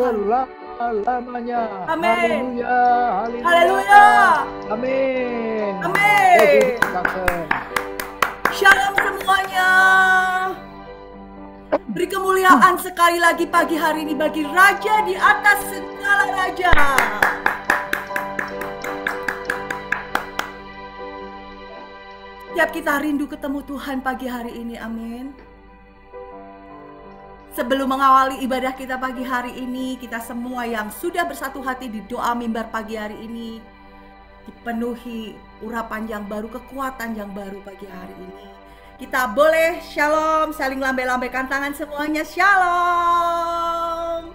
selama-lamanya. Amin. Haleluya, Haleluya. Amin. Amin. Shalom semuanya. Beri kemuliaan sekali lagi pagi hari ini bagi Raja di atas segala raja. Setiap kita rindu ketemu Tuhan pagi hari ini, amin. Sebelum mengawali ibadah kita pagi hari ini, kita semua yang sudah bersatu hati di doa mimbar pagi hari ini, dipenuhi urapan yang baru, kekuatan yang baru pagi hari ini. Kita boleh shalom, saling lambai-lambaikan tangan semuanya, shalom.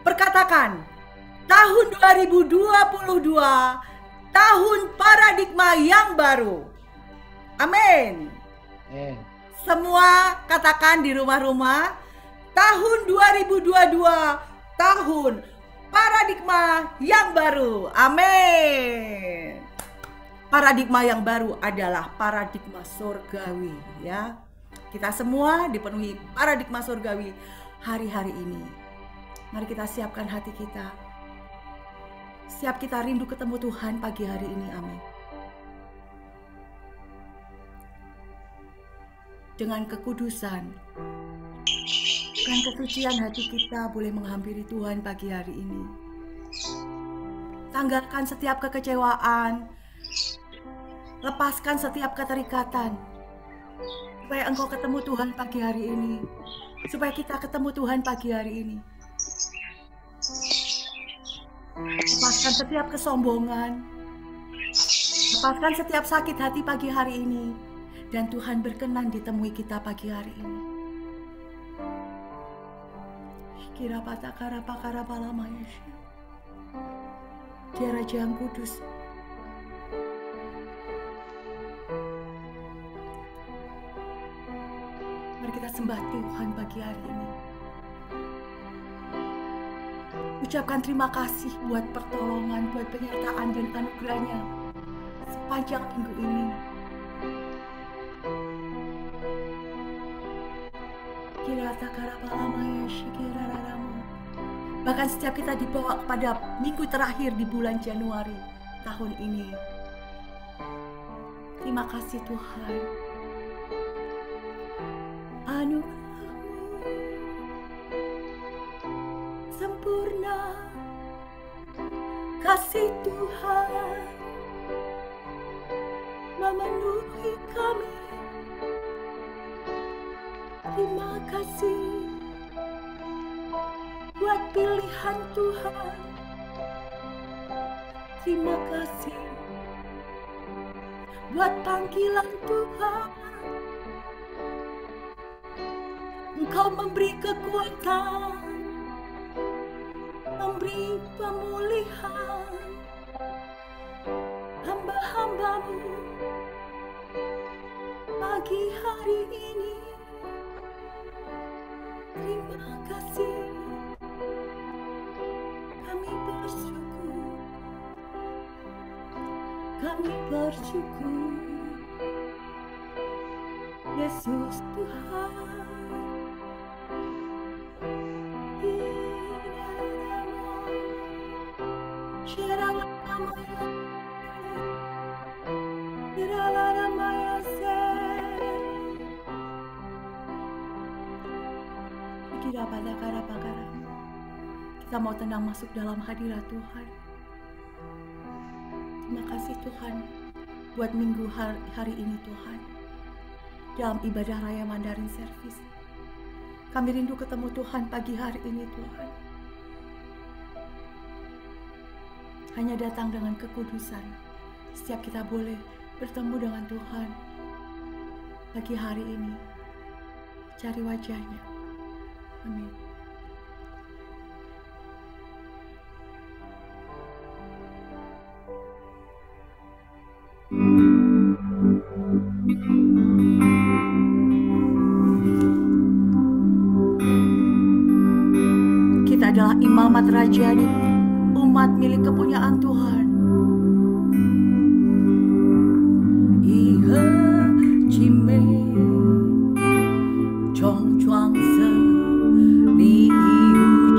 Perkatakan, tahun 2022, tahun paradigma yang baru. Amin. Semua katakan di rumah-rumah, tahun 2022, tahun paradigma yang baru. Amin. Paradigma yang baru adalah paradigma surgawi, ya. Kita semua dipenuhi paradigma surgawi hari-hari ini. Mari kita siapkan hati kita. Siap kita rindu ketemu Tuhan pagi hari ini, amin. Dengan kekudusan, dengan kesucian hati kita boleh menghampiri Tuhan pagi hari ini. Tanggalkan setiap kekecewaan, lepaskan setiap keterikatan, supaya engkau ketemu Tuhan pagi hari ini, supaya kita ketemu Tuhan pagi hari ini. Lepaskan setiap kesombongan, lepaskan setiap sakit hati pagi hari ini, dan Tuhan berkenan ditemui kita pagi hari ini. Kira patakara pakara palamaya, Dia Raja yang kudus. Mari kita sembah Tuhan pagi hari ini. Ucapkan terima kasih buat pertolongan, buat penyertaan dan anugerahnya sepanjang minggu ini. Bahkan setiap kita dibawa kepada minggu terakhir di bulan Januari tahun ini. Terima kasih Tuhan. Anugerah-Mu sempurna, kasih Tuhan memenuhi kami. Terima kasih buat pilihan Tuhan. Terima kasih buat panggilan Tuhan. Engkau memberi kekuatan, memberi pemulihan hamba-hamba-Mu pagi hari ini. Terima kasih, kami bersyukur, kami bersyukur. Yesus Tuhan. Kita mau tenang masuk dalam hadirat Tuhan. Terima kasih Tuhan buat minggu hari ini Tuhan. Dalam ibadah raya Mandarin Service, kami rindu ketemu Tuhan pagi hari ini Tuhan. Hanya datang dengan kekudusan, setiap kita boleh bertemu dengan Tuhan pagi hari ini. Cari wajahnya. Amin. Kita adalah imamat rajani, umat milik kepunyaan Tuhan. Ihe cime chong chuang se ni iu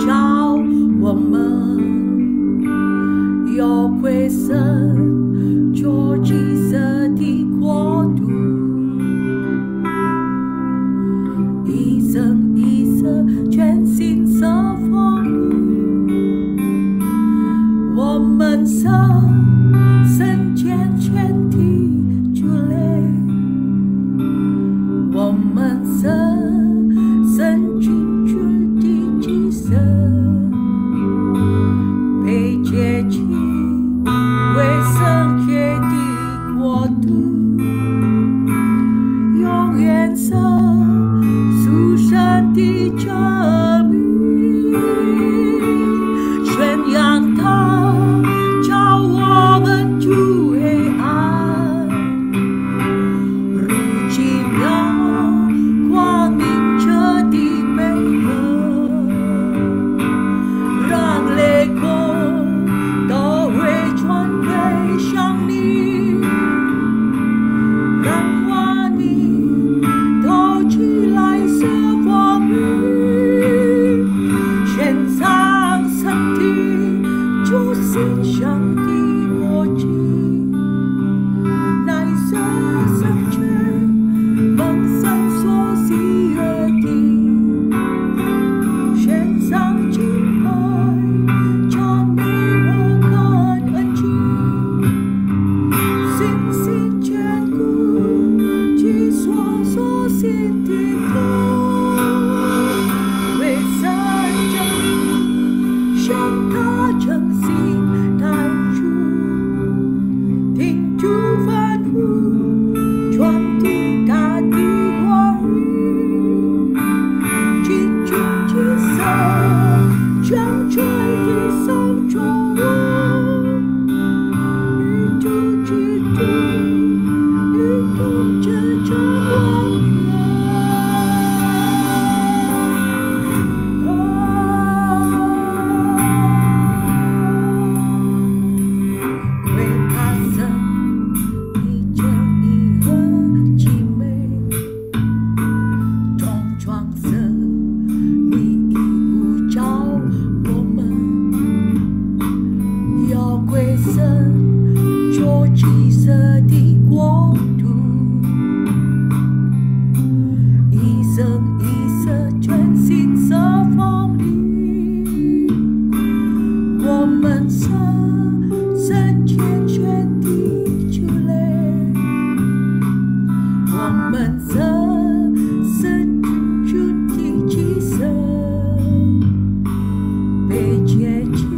被接近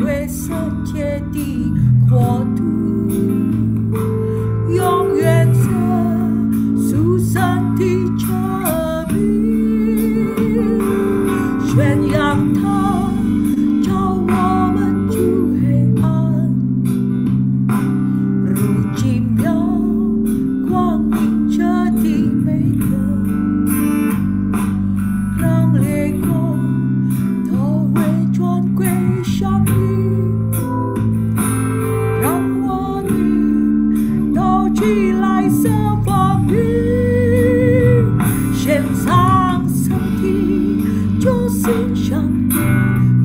为圣洁的国度，永远这属神的真理，宣扬它，照我们出黑暗，如今要光明着的美德，让烈光都会转归向你，让我的都起来设防御，献上身体就是上帝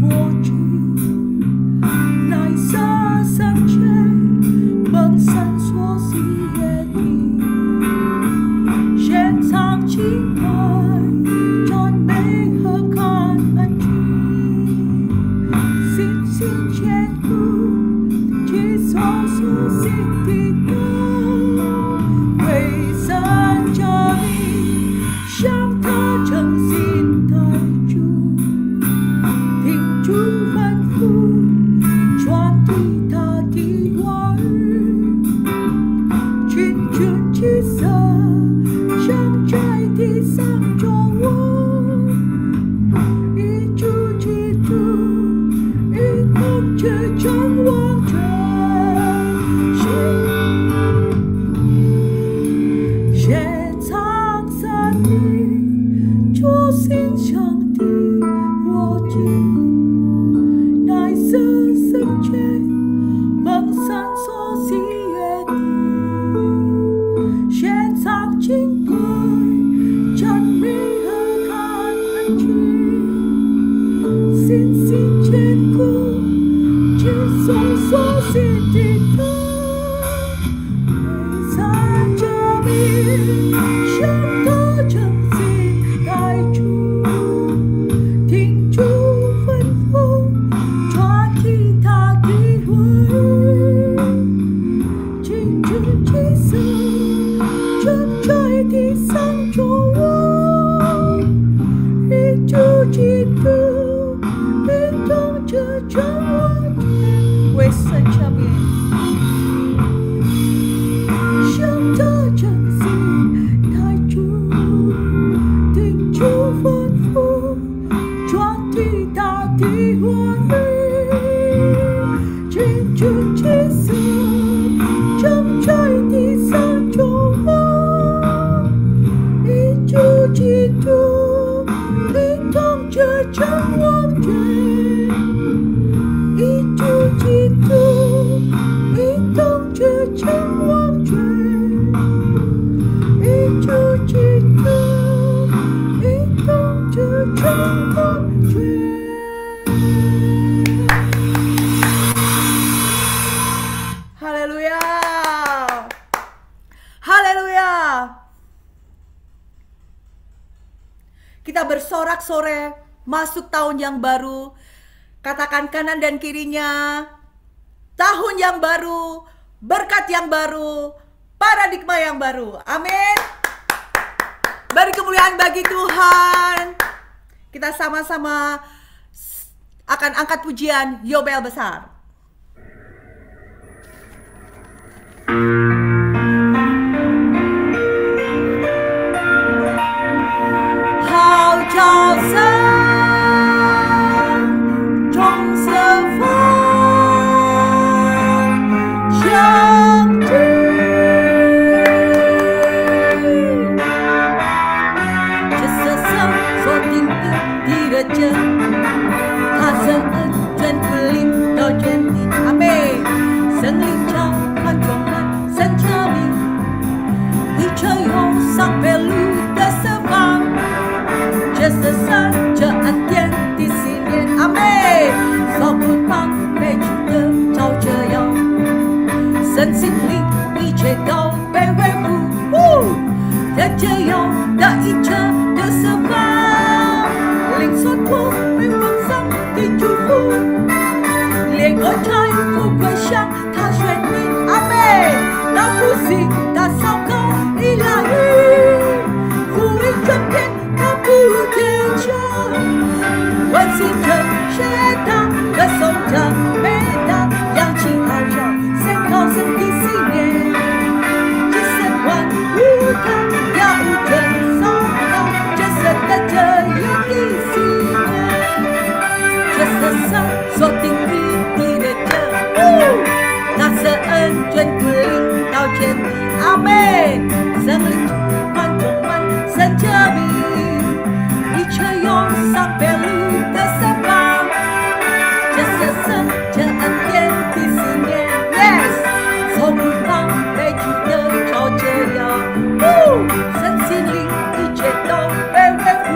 默剧，乃是圣洁蒙神所喜悦的，献上敬拜赞美和感恩曲，信心坚固其所属信的歌，为神证明向他诚心待主，听主吩咐传递他的话语，群群起色向在地上作我，以主基督以统治真王权，献上生命，主心上的我记，乃是圣洁蒙神所喜悦的，献上敬拜赞美和感恩曲，信心坚固其所信的他，为神证明向他诚心待主，听主吩咐传递他的话语，群群起色正在地上作我，以主基督以统治真王权，为神证明向他诚心待主，听主吩咐传递他的话语，群群起色正在地上作我，以主基督以统治真王权，以主基督以统治真王权，以主基督以统治真王权。Haleluya, haleluya. Kita bersorak-sorai masuk tahun yang baru. Katakan kanan dan kirinya, tahun yang baru, berkat yang baru, paradigma yang baru. Amin. Beri kemuliaan bagi Tuhan. Kita sama-sama akan angkat pujian Yobel besar. Hào chào sáng trong giờ vàng trăng trinh, chất sơ sâu do tin tức đi ra chân, tha sân ơn chân kulim đo chân tin. Amen. Sân linh trao khăn trong mắt sân cha mình, đi chơi hồ sang Pelu đã sơ vàng, chất sơ sân chờ ăn tiên đi xin yên. Amen. Do buồn băng về chúng tớ trao chờ nhau, sân xin linh đi chơi đau về về mù, để chơi nhau đã ít chờ đã sơ vàng, linh xót thuốc bên vắng răng thì chú phu, liền ở trái phu quay sang tha duyên mình. Amen. Ta phu gì ta sao cao ilahi, phu ý chân thiên ta phu thiên cha, vẫn xin chờ sẽ 所定义你的家，那是恩眷归领到天地，阿门。生灵观众们神遮蔽，一切用上别路的身旁，这是神这恩典第4年 ，yes， 从不放悲剧的朝这样，身心灵一切都被维护，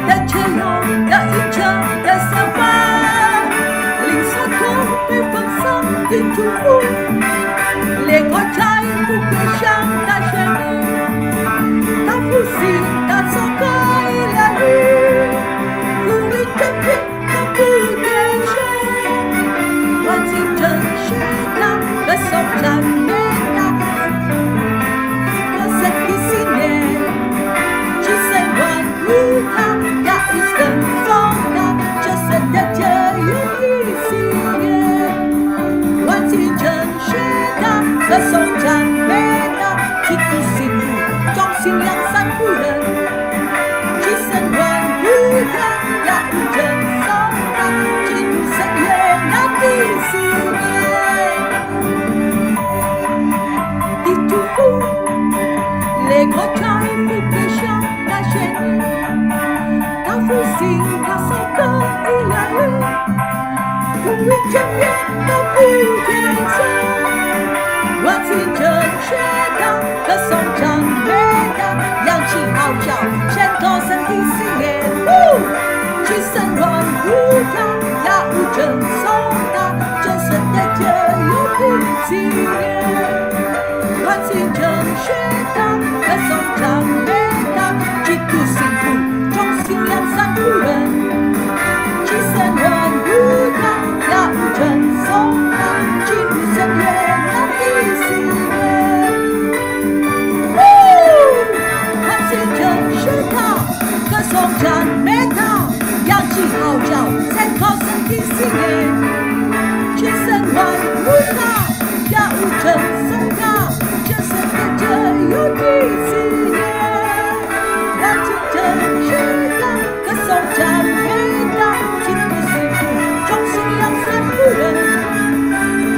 但却有的一切的神话，灵所托被奉上的祝福，连国家也不会向他宣布，他复兴他所可以疗愈，无力争辩他不变身，万金正是他的手赞美他，我身体信念，去神万物他要一生送他，这神的家有一信念，万金正是他的手赞美他，基督信徒忠心良善不仁，去神万物他要一生送他，基督圣约那的信念的祝福，连国家也不会向他宣布，他复兴他所可以疗愈，无论正面都不变色，我亲正学他可颂赞美他，扬起号角宣告神的信念，去神万物他要无真颂他，这神的家有的纪念，我亲正学他可颂赞美他，基督信徒忠心良善不仁，去神万物他要无真颂他，基督圣约那的信念，我亲正学他可颂赞美他，扬起号角宣告神的信念，去神万物他要无真颂他，这神的家有的信念，我亲正学他可颂赞美他，基督信徒忠心良善不仁，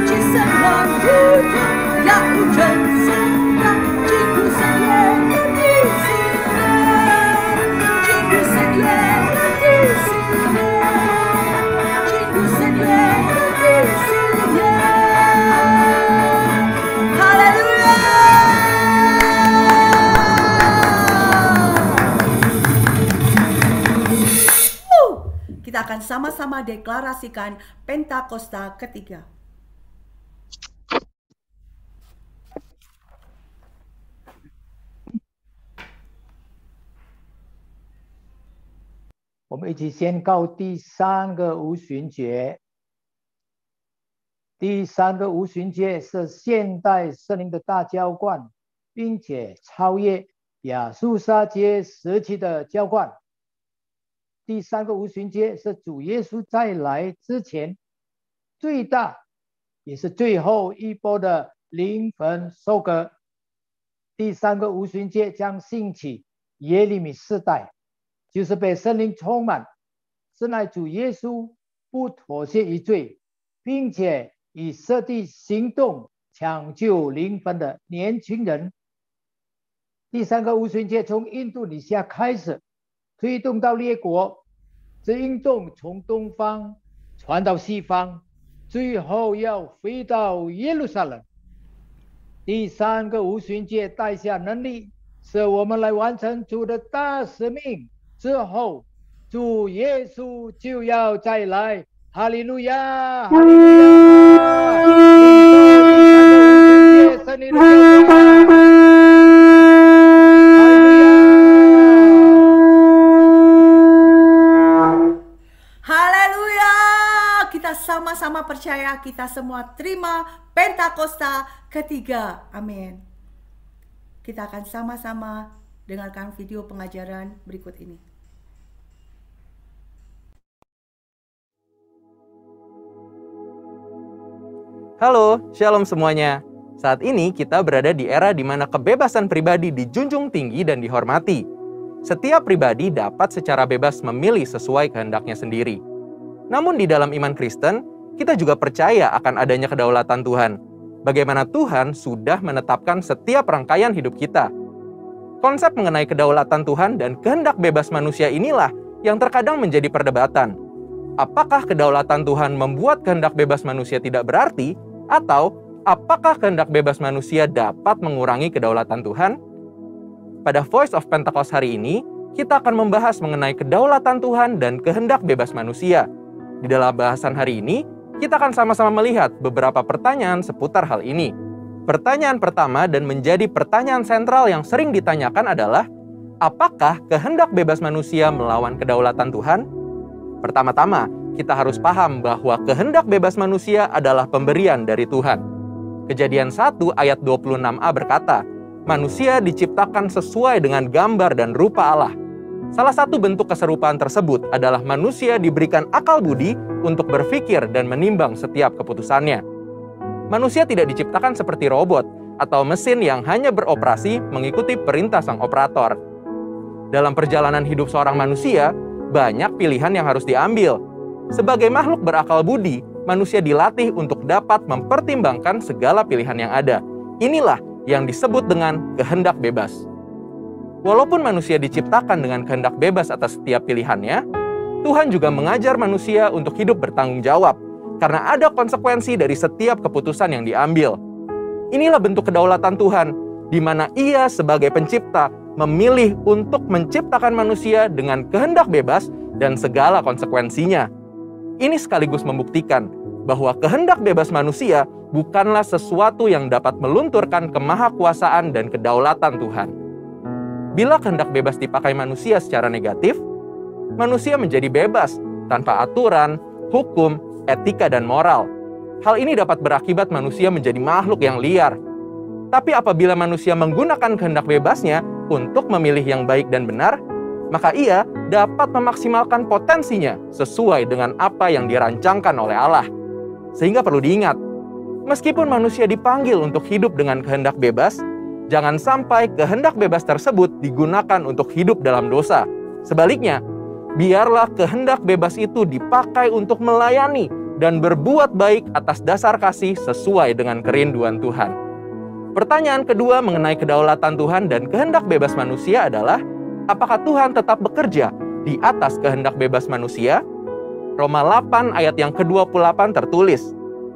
去神万物他要无真颂他，基督圣约那的信念，基督圣约那的信念，基督圣约那的信念，哈利路亚！Kita akan sama-sama deklarasikan Pentakosta ketiga. 我们一起宣告第3个五旬节。第3个五旬节是现代圣灵的大浇灌，并且超越亚述沙节时期的浇灌。第3个五旬节是主耶稣再来之前最大也是最后一波的灵魂收割。第3个五旬节将兴起耶利米世代，就是被圣灵充满，是乃主耶稣不妥协于罪，并且以实际行动抢救灵魂的年轻人。第3个五旬节从印度尼西亚开始，推动到列国，这运动从东方传到西方，最后要回到耶路撒冷。第3个五旬节带下能力，使我们来完成主的大使命。之后主耶稣就要再来，哈利路亚，哈利路亚！圣灵的浇灌。Sama-sama percaya, kita semua terima Pentakosta ketiga. Amin. Kita akan sama-sama dengarkan video pengajaran berikut ini. Halo, shalom semuanya. Saat ini kita berada di era di mana kebebasan pribadi dijunjung tinggi dan dihormati. Setiap pribadi dapat secara bebas memilih sesuai kehendaknya sendiri. Namun di dalam iman Kristen, kita juga percaya akan adanya kedaulatan Tuhan. Bagaimana Tuhan sudah menetapkan setiap rangkaian hidup kita. Konsep mengenai kedaulatan Tuhan dan kehendak bebas manusia inilah yang terkadang menjadi perdebatan. Apakah kedaulatan Tuhan membuat kehendak bebas manusia tidak berarti? Atau apakah kehendak bebas manusia dapat mengurangi kedaulatan Tuhan? Pada Voice of Pentecost hari ini, kita akan membahas mengenai kedaulatan Tuhan dan kehendak bebas manusia. Di dalam bahasan hari ini, kita akan sama-sama melihat beberapa pertanyaan seputar hal ini. Pertanyaan pertama dan menjadi pertanyaan sentral yang sering ditanyakan adalah, apakah kehendak bebas manusia melawan kedaulatan Tuhan? Pertama-tama, kita harus paham bahwa kehendak bebas manusia adalah pemberian dari Tuhan. Kejadian 1 ayat 26a berkata, manusia diciptakan sesuai dengan gambar dan rupa Allah. Salah satu bentuk keserupaan tersebut adalah manusia diberikan akal budi untuk berpikir dan menimbang setiap keputusannya. Manusia tidak diciptakan seperti robot atau mesin yang hanya beroperasi mengikuti perintah sang operator. Dalam perjalanan hidup seorang manusia, banyak pilihan yang harus diambil. Sebagai makhluk berakal budi, manusia dilatih untuk dapat mempertimbangkan segala pilihan yang ada. Inilah yang disebut dengan kehendak bebas. Walaupun manusia diciptakan dengan kehendak bebas atas setiap pilihannya, Tuhan juga mengajar manusia untuk hidup bertanggung jawab, karena ada konsekuensi dari setiap keputusan yang diambil. Inilah bentuk kedaulatan Tuhan, di mana Ia sebagai pencipta memilih untuk menciptakan manusia dengan kehendak bebas dan segala konsekuensinya. Ini sekaligus membuktikan bahwa kehendak bebas manusia bukanlah sesuatu yang dapat melunturkan kemahakuasaan dan kedaulatan Tuhan. Bila kehendak bebas dipakai manusia secara negatif, manusia menjadi bebas tanpa aturan, hukum, etika, dan moral. Hal ini dapat berakibat manusia menjadi makhluk yang liar. Tapi apabila manusia menggunakan kehendak bebasnya untuk memilih yang baik dan benar, maka ia dapat memaksimalkan potensinya sesuai dengan apa yang dirancangkan oleh Allah. Sehingga perlu diingat, meskipun manusia dipanggil untuk hidup dengan kehendak bebas, jangan sampai kehendak bebas tersebut digunakan untuk hidup dalam dosa. Sebaliknya, biarlah kehendak bebas itu dipakai untuk melayani dan berbuat baik atas dasar kasih sesuai dengan kerinduan Tuhan. Pertanyaan kedua mengenai kedaulatan Tuhan dan kehendak bebas manusia adalah, apakah Tuhan tetap bekerja di atas kehendak bebas manusia? Roma 8 ayat yang ke-28 tertulis,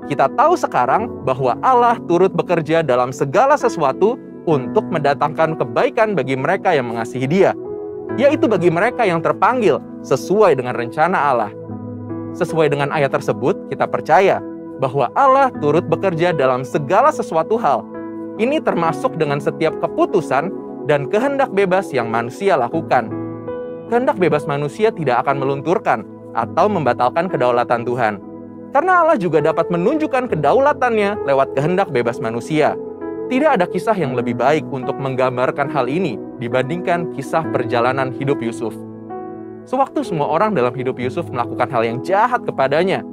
kita tahu sekarang bahwa Allah turut bekerja dalam segala sesuatu untuk mendatangkan kebaikan bagi mereka yang mengasihi Dia, yaitu bagi mereka yang terpanggil sesuai dengan rencana Allah. Sesuai dengan ayat tersebut, kita percaya bahwa Allah turut bekerja dalam segala sesuatu hal. Ini termasuk dengan setiap keputusan dan kehendak bebas yang manusia lakukan. Kehendak bebas manusia tidak akan melunturkan atau membatalkan kedaulatan Tuhan. Karena Allah juga dapat menunjukkan kedaulatannya lewat kehendak bebas manusia. Tidak ada kisah yang lebih baik untuk menggambarkan hal ini dibandingkan kisah perjalanan hidup Yusuf. Sewaktu semua orang dalam hidup Yusuf melakukan hal yang jahat kepadanya,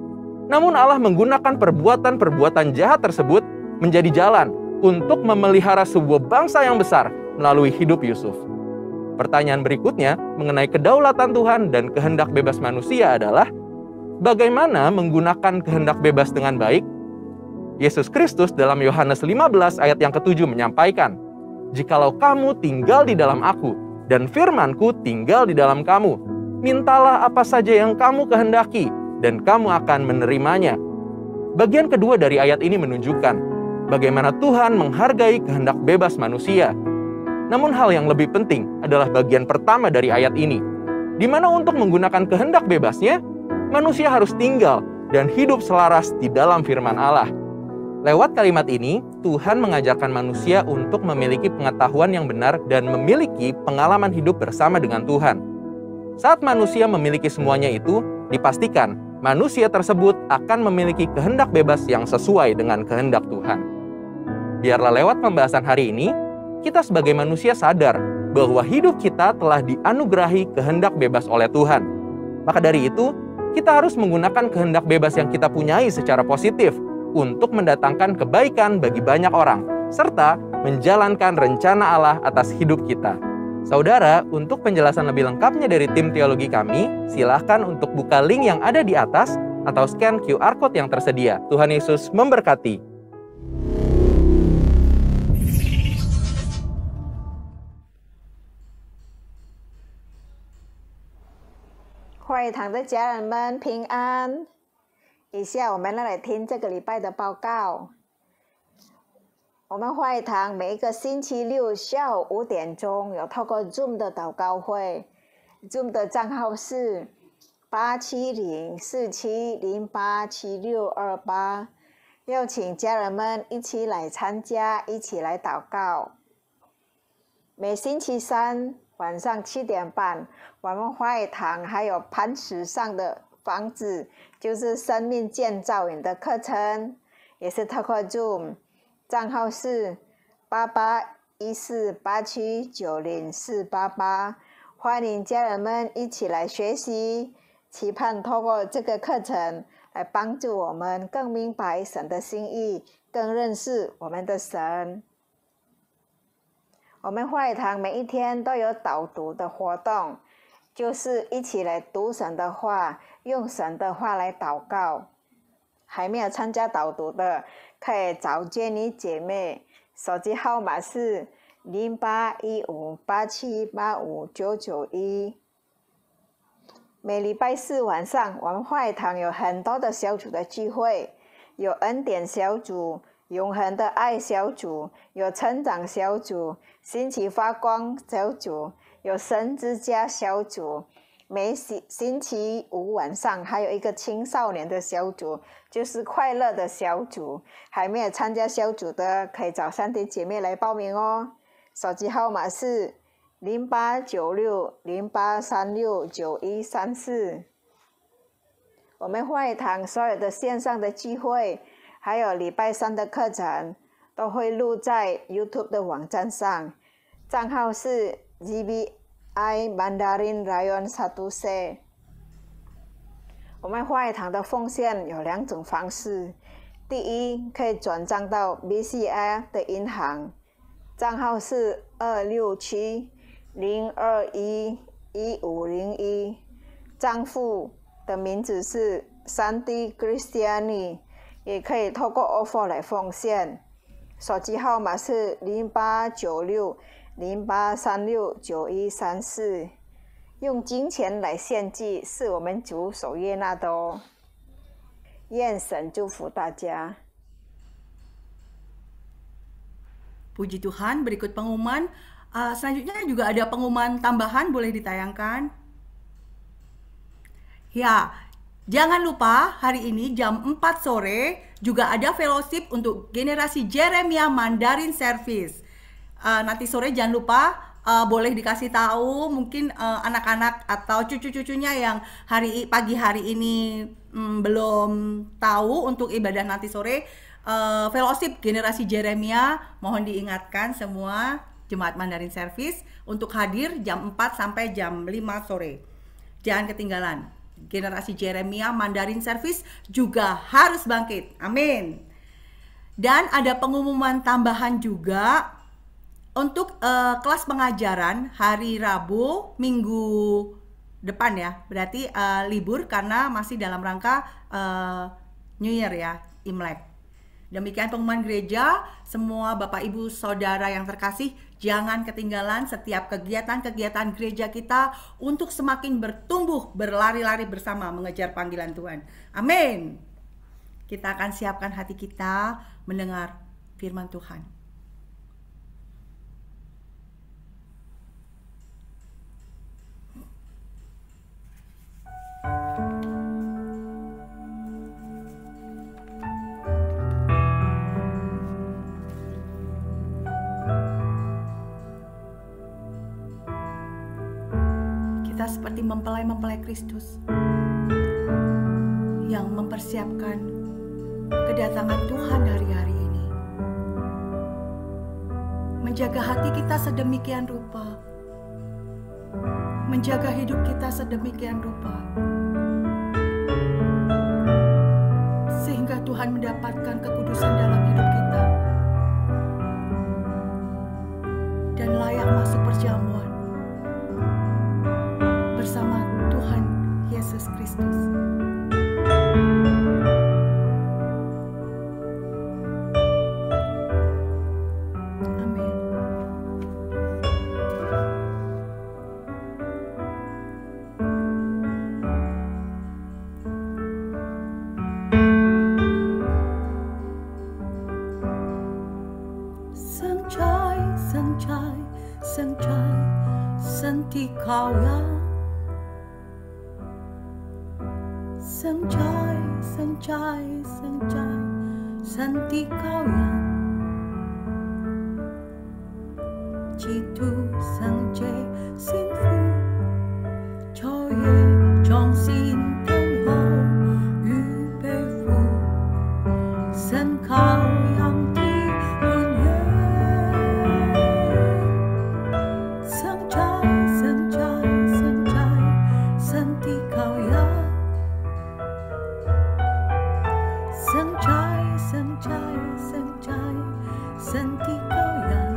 namun Allah menggunakan perbuatan-perbuatan jahat tersebut menjadi jalan untuk memelihara sebuah bangsa yang besar melalui hidup Yusuf. Pertanyaan berikutnya mengenai kedaulatan Tuhan dan kehendak bebas manusia adalah, bagaimana menggunakan kehendak bebas dengan baik? Yesus Kristus dalam Yohanes 15 ayat yang ke-7 menyampaikan, jikalau kamu tinggal di dalam aku dan firman-Ku tinggal di dalam kamu, mintalah apa saja yang kamu kehendaki dan kamu akan menerimanya. Bagian kedua dari ayat ini menunjukkan bagaimana Tuhan menghargai kehendak bebas manusia. Namun hal yang lebih penting adalah bagian pertama dari ayat ini, di mana untuk menggunakan kehendak bebasnya, manusia harus tinggal dan hidup selaras di dalam firman Allah. Lewat kalimat ini, Tuhan mengajarkan manusia untuk memiliki pengetahuan yang benar dan memiliki pengalaman hidup bersama dengan Tuhan. Saat manusia memiliki semuanya itu, dipastikan manusia tersebut akan memiliki kehendak bebas yang sesuai dengan kehendak Tuhan. Biarlah lewat pembahasan hari ini, kita sebagai manusia sadar bahwa hidup kita telah dianugerahi kehendak bebas oleh Tuhan. Maka dari itu, kita harus menggunakan kehendak bebas yang kita punyai secara positif untuk mendatangkan kebaikan bagi banyak orang, serta menjalankan rencana Allah atas hidup kita. Saudara, untuk penjelasan lebih lengkapnya dari tim teologi kami, silahkan untuk buka link yang ada di atas atau scan QR Code yang tersedia. Tuhan Yesus memberkati.会堂的家人们平安。以下我们来听这个礼拜的报告。我们会堂每一个星期六下午5点钟有透过 Zoom 的祷告会 ，Zoom 的账号是87047087628，邀请家人们一起来参加，一起来祷告。每星期三晚上7点半，我们会堂还有磐石上的房子，就是生命建造营的课程，也是透过 Zoom。账号是881487904888，欢迎家人们一起来学习，期盼透过这个课程来帮助我们更明白神的心意，更认识我们的神。我们会堂每一天都有导读的活动，就是一起来读神的话，用神的话来祷告。还没有参加导读的，可以找Jenny姐妹，手机号码是081587859991。每礼拜四晚上，我们会堂有很多的小组的聚会，有恩典小组、永恒的爱小组、有成长小组、兴起发光小组、有神之家小组。每星期五晚上还有一个青少年的小组，就是快乐的小组。还没有参加小组的，可以找3弟姐妹来报名哦。手机号码是089608369134。我们会堂所有的线上的聚会，还有礼拜三的课程，都会录在 YouTube 的网站上。账号是 GBI Mandarin Rayon 1C。我们会堂的奉献有2种方式，第一可以转账到 BCI 的银行，账号是26702111501，账户的名字是3D Christiani， 也可以透过 offer 来奉献，手机号码是089608369134。用金钱来献祭是我们主所悦纳的哦。愿神祝福大家。 Puji Tuhan, berikut pengumuman. Selanjutnya juga ada pengumuman tambahan, boleh ditayangkan. Ya, jangan lupa hari ini jam 4 sore juga ada fellowship untuk generasi Jeremia Mandarin Service. Nanti sore jangan lupa boleh dikasih tahu mungkin anak-anak atau cucu-cucunya yang pagi hari ini belum tahu untuk ibadah nanti sore fellowship generasi Jeremia, mohon diingatkan semua jemaat Mandarin Service untuk hadir jam 4 sampai jam 5 sore. Jangan ketinggalan. Generasi Jeremia Mandarin Service juga harus bangkit. Amin. Dan ada pengumuman tambahan juga untuk kelas pengajaran hari Rabu minggu depan ya, berarti libur karena masih dalam rangka New Year ya, Imlek. Demikian pengumuman gereja, semua Bapak Ibu Saudara yang terkasih, jangan ketinggalan setiap kegiatan-kegiatan gereja kita untuk semakin bertumbuh, berlari-lari bersama mengejar panggilan Tuhan. Amin. Kita akan siapkan hati kita mendengar firman Tuhan. Kita seperti mempelai-mempelai Kristus yang mempersiapkan kedatangan Tuhan hari-hari ini. Menjaga hati kita sedemikian rupa, menjaga hidup kita sedemikian rupa, sehingga Tuhan mendapatkan kekudusan dalam hidup kita dan layak masuk perjamuan Kristus. Sân thì khao khát, sân thì khao khát, chỉ tu sân chế xin phu cho ye trong xin thân hậu yu bê phu sân khao khát thì hồn ye sân trái sân thì khao khát sân trái sân thì khao khát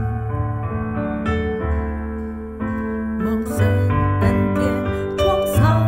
mong sân ân thiên trong sáng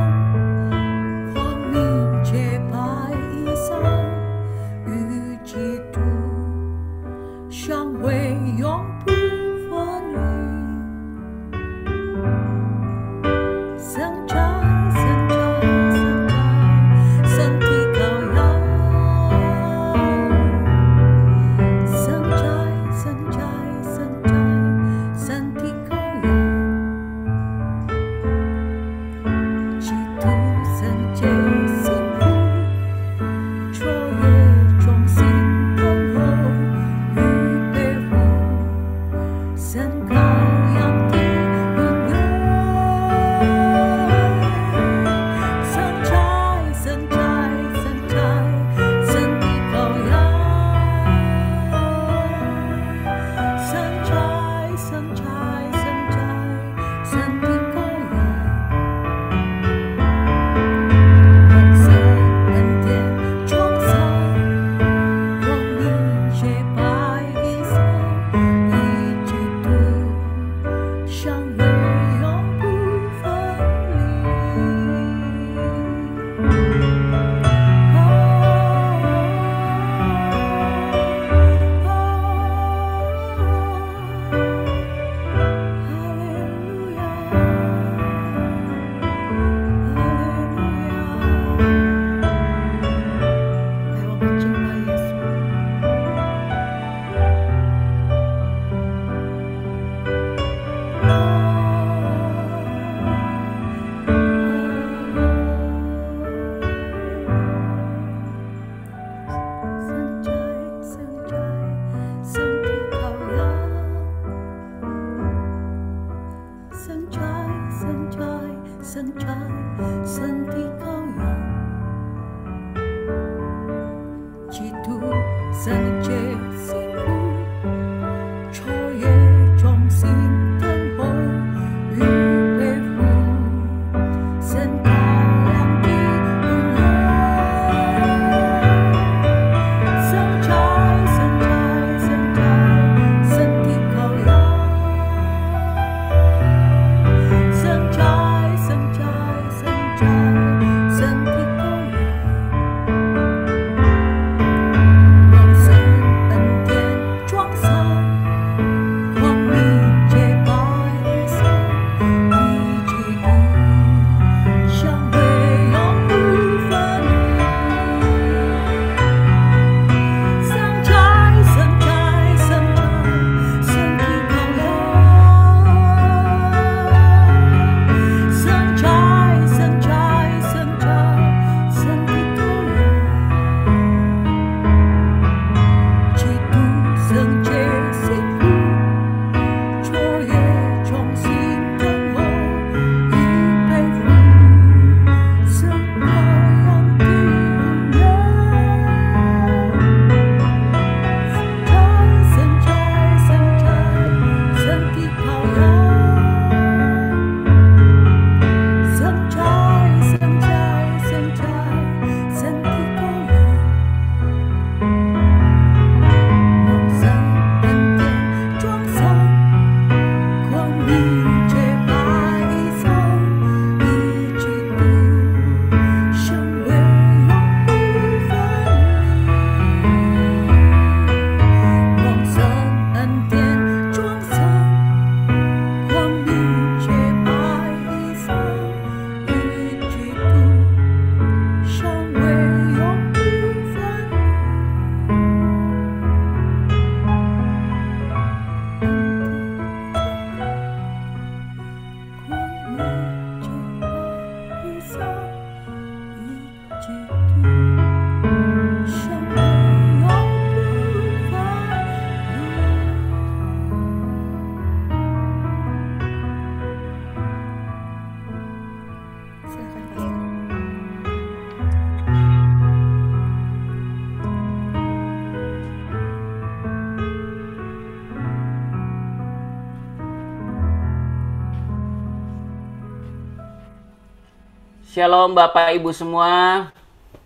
Shalom Bapak Ibu semua.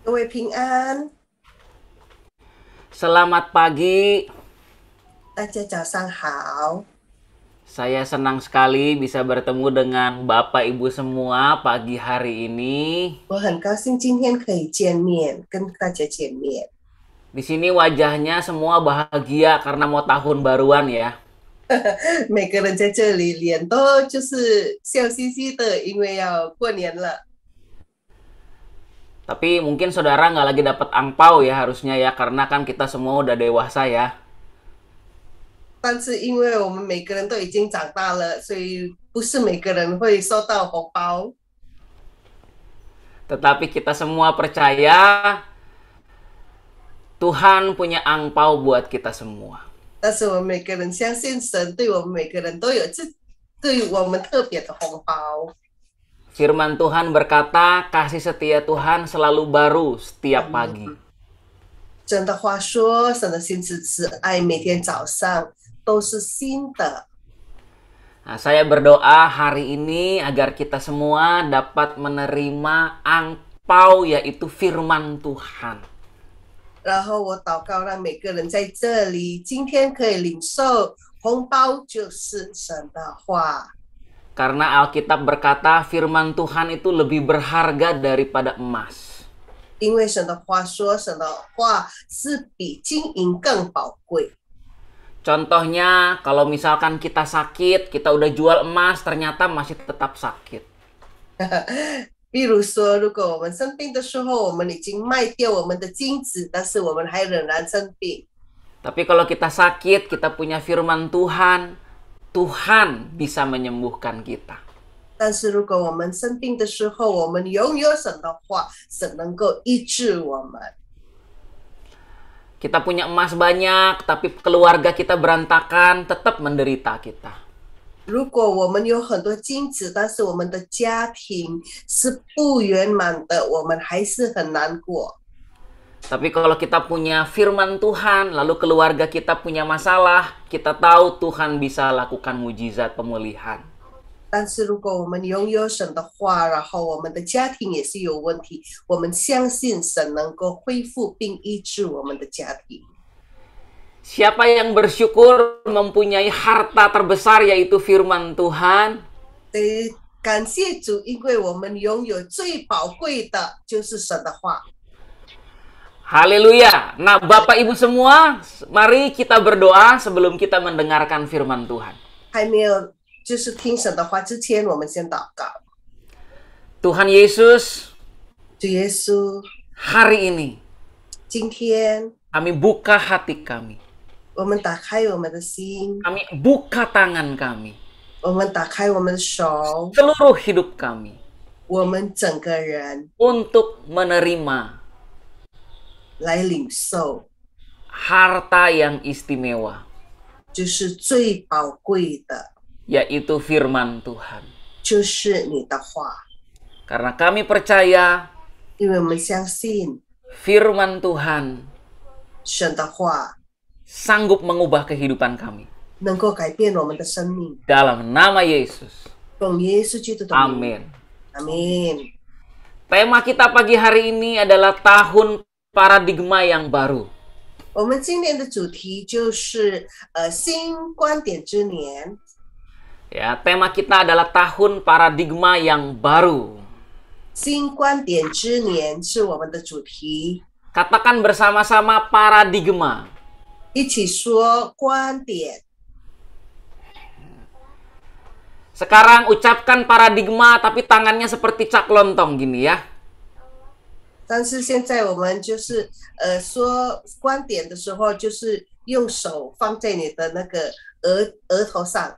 各位平安， Selamat pagi. 大家早上好。 Saya senang sekali bisa bertemu dengan Bapak Ibu semua pagi hari ini. 我很高兴今天可以见面，跟大家见面。 Di sini wajahnya semua bahagia karena mau tahun baruan ya. 每个人在这里脸都就是笑嘻嘻的，因为要过年了。 Tapi mungkin saudara nggak lagi dapat angpau ya harusnya ya, karena kan kita semua udah dewasa ya. 但是因为我们每个人都已经长大了，所以不是每个人会收到红包。 Tetapi kita semua percaya Tuhan punya angpau buat kita semua. 但是我们每个人相信神对我们每个人都有对我们特别的红包。 Firman Tuhan berkata, kasih setia Tuhan selalu baru setiap pagi. 神的话说，神的心慈慈爱，每天早上都是新的。 Nah, saya berdoa hari ini agar kita semua dapat menerima angpau, yaitu firman Tuhan. 然后我祷告，让每个人在这里今天可以领受红包，就是神的话。 Karena Alkitab berkata firman Tuhan itu lebih berharga daripada emas. 因为神的话说，神的话是比金银更宝贵。 Contohnya, kalau misalkan kita sakit, kita udah jual emas, ternyata masih tetap sakit. 比如说，如果我们生病的时候，我们已经卖掉我们的金子，但是我们还仍然生病。 Tapi kalau kita sakit, kita punya firman Tuhan, Tuhan bisa menyembuhkan kita. 但是如果我们生病的时候，我们拥有神的话，神能够医治我们。 Kita punya emas banyak, tapi keluarga kita berantakan, tetap menderita kita. 如果我们有很多金子，但是我们的家庭是不圆满的，我们还是很难过。 Tapi kalau kita punya firman Tuhan, lalu keluarga kita punya masalah, kita tahu Tuhan bisa lakukan mujizat pemulihan. 但是如果我们拥有神的话，然后我们的家庭也是有问题，我们相信神能够恢复并医治我们的家庭。 Siapa yang bersyukur mempunyai harta terbesar yaitu firman Tuhan? 感谢主，因为我们拥有最宝贵的就是神的话。 Haleluya. Nah, Bapak Ibu semua, mari kita berdoa sebelum kita mendengarkan firman Tuhan. 还没有就是听神的话之前，我们先祷告。 Tuhan Yesus, 主耶稣， hari ini 今天 kami buka hati kami. 我们打开我们的心， Kami buka tangan kami. 我们打开我们的手， Seluruh hidup kami 我们整个人 untuk menerima 来领受， harta yang istimewa, 就是最宝贵的， yaitu firman Tuhan. 就是你的话。 Karena kami percaya 因为我们相信 firman Tuhan 神的话 sanggup mengubah kehidupan kami. 能够改变我们的生命。 Dalam nama Yesus. 奉耶稣基督的名， Amin. 阿门。 Tema kita pagi hari ini adalah tahun paradigma yang baru. 我们今年的主题就是新观点之年。 Ya, tema kita adalah tahun paradigma yang baru. 新观点之年是我们的主题， Katakan bersama-sama paradigma. 一起说观点。 Sekarang ucapkan paradigma tapi tangannya seperti cak lontong gini ya. 但是现在我们就是说观点的时候，就是用手放在你的那个额头上。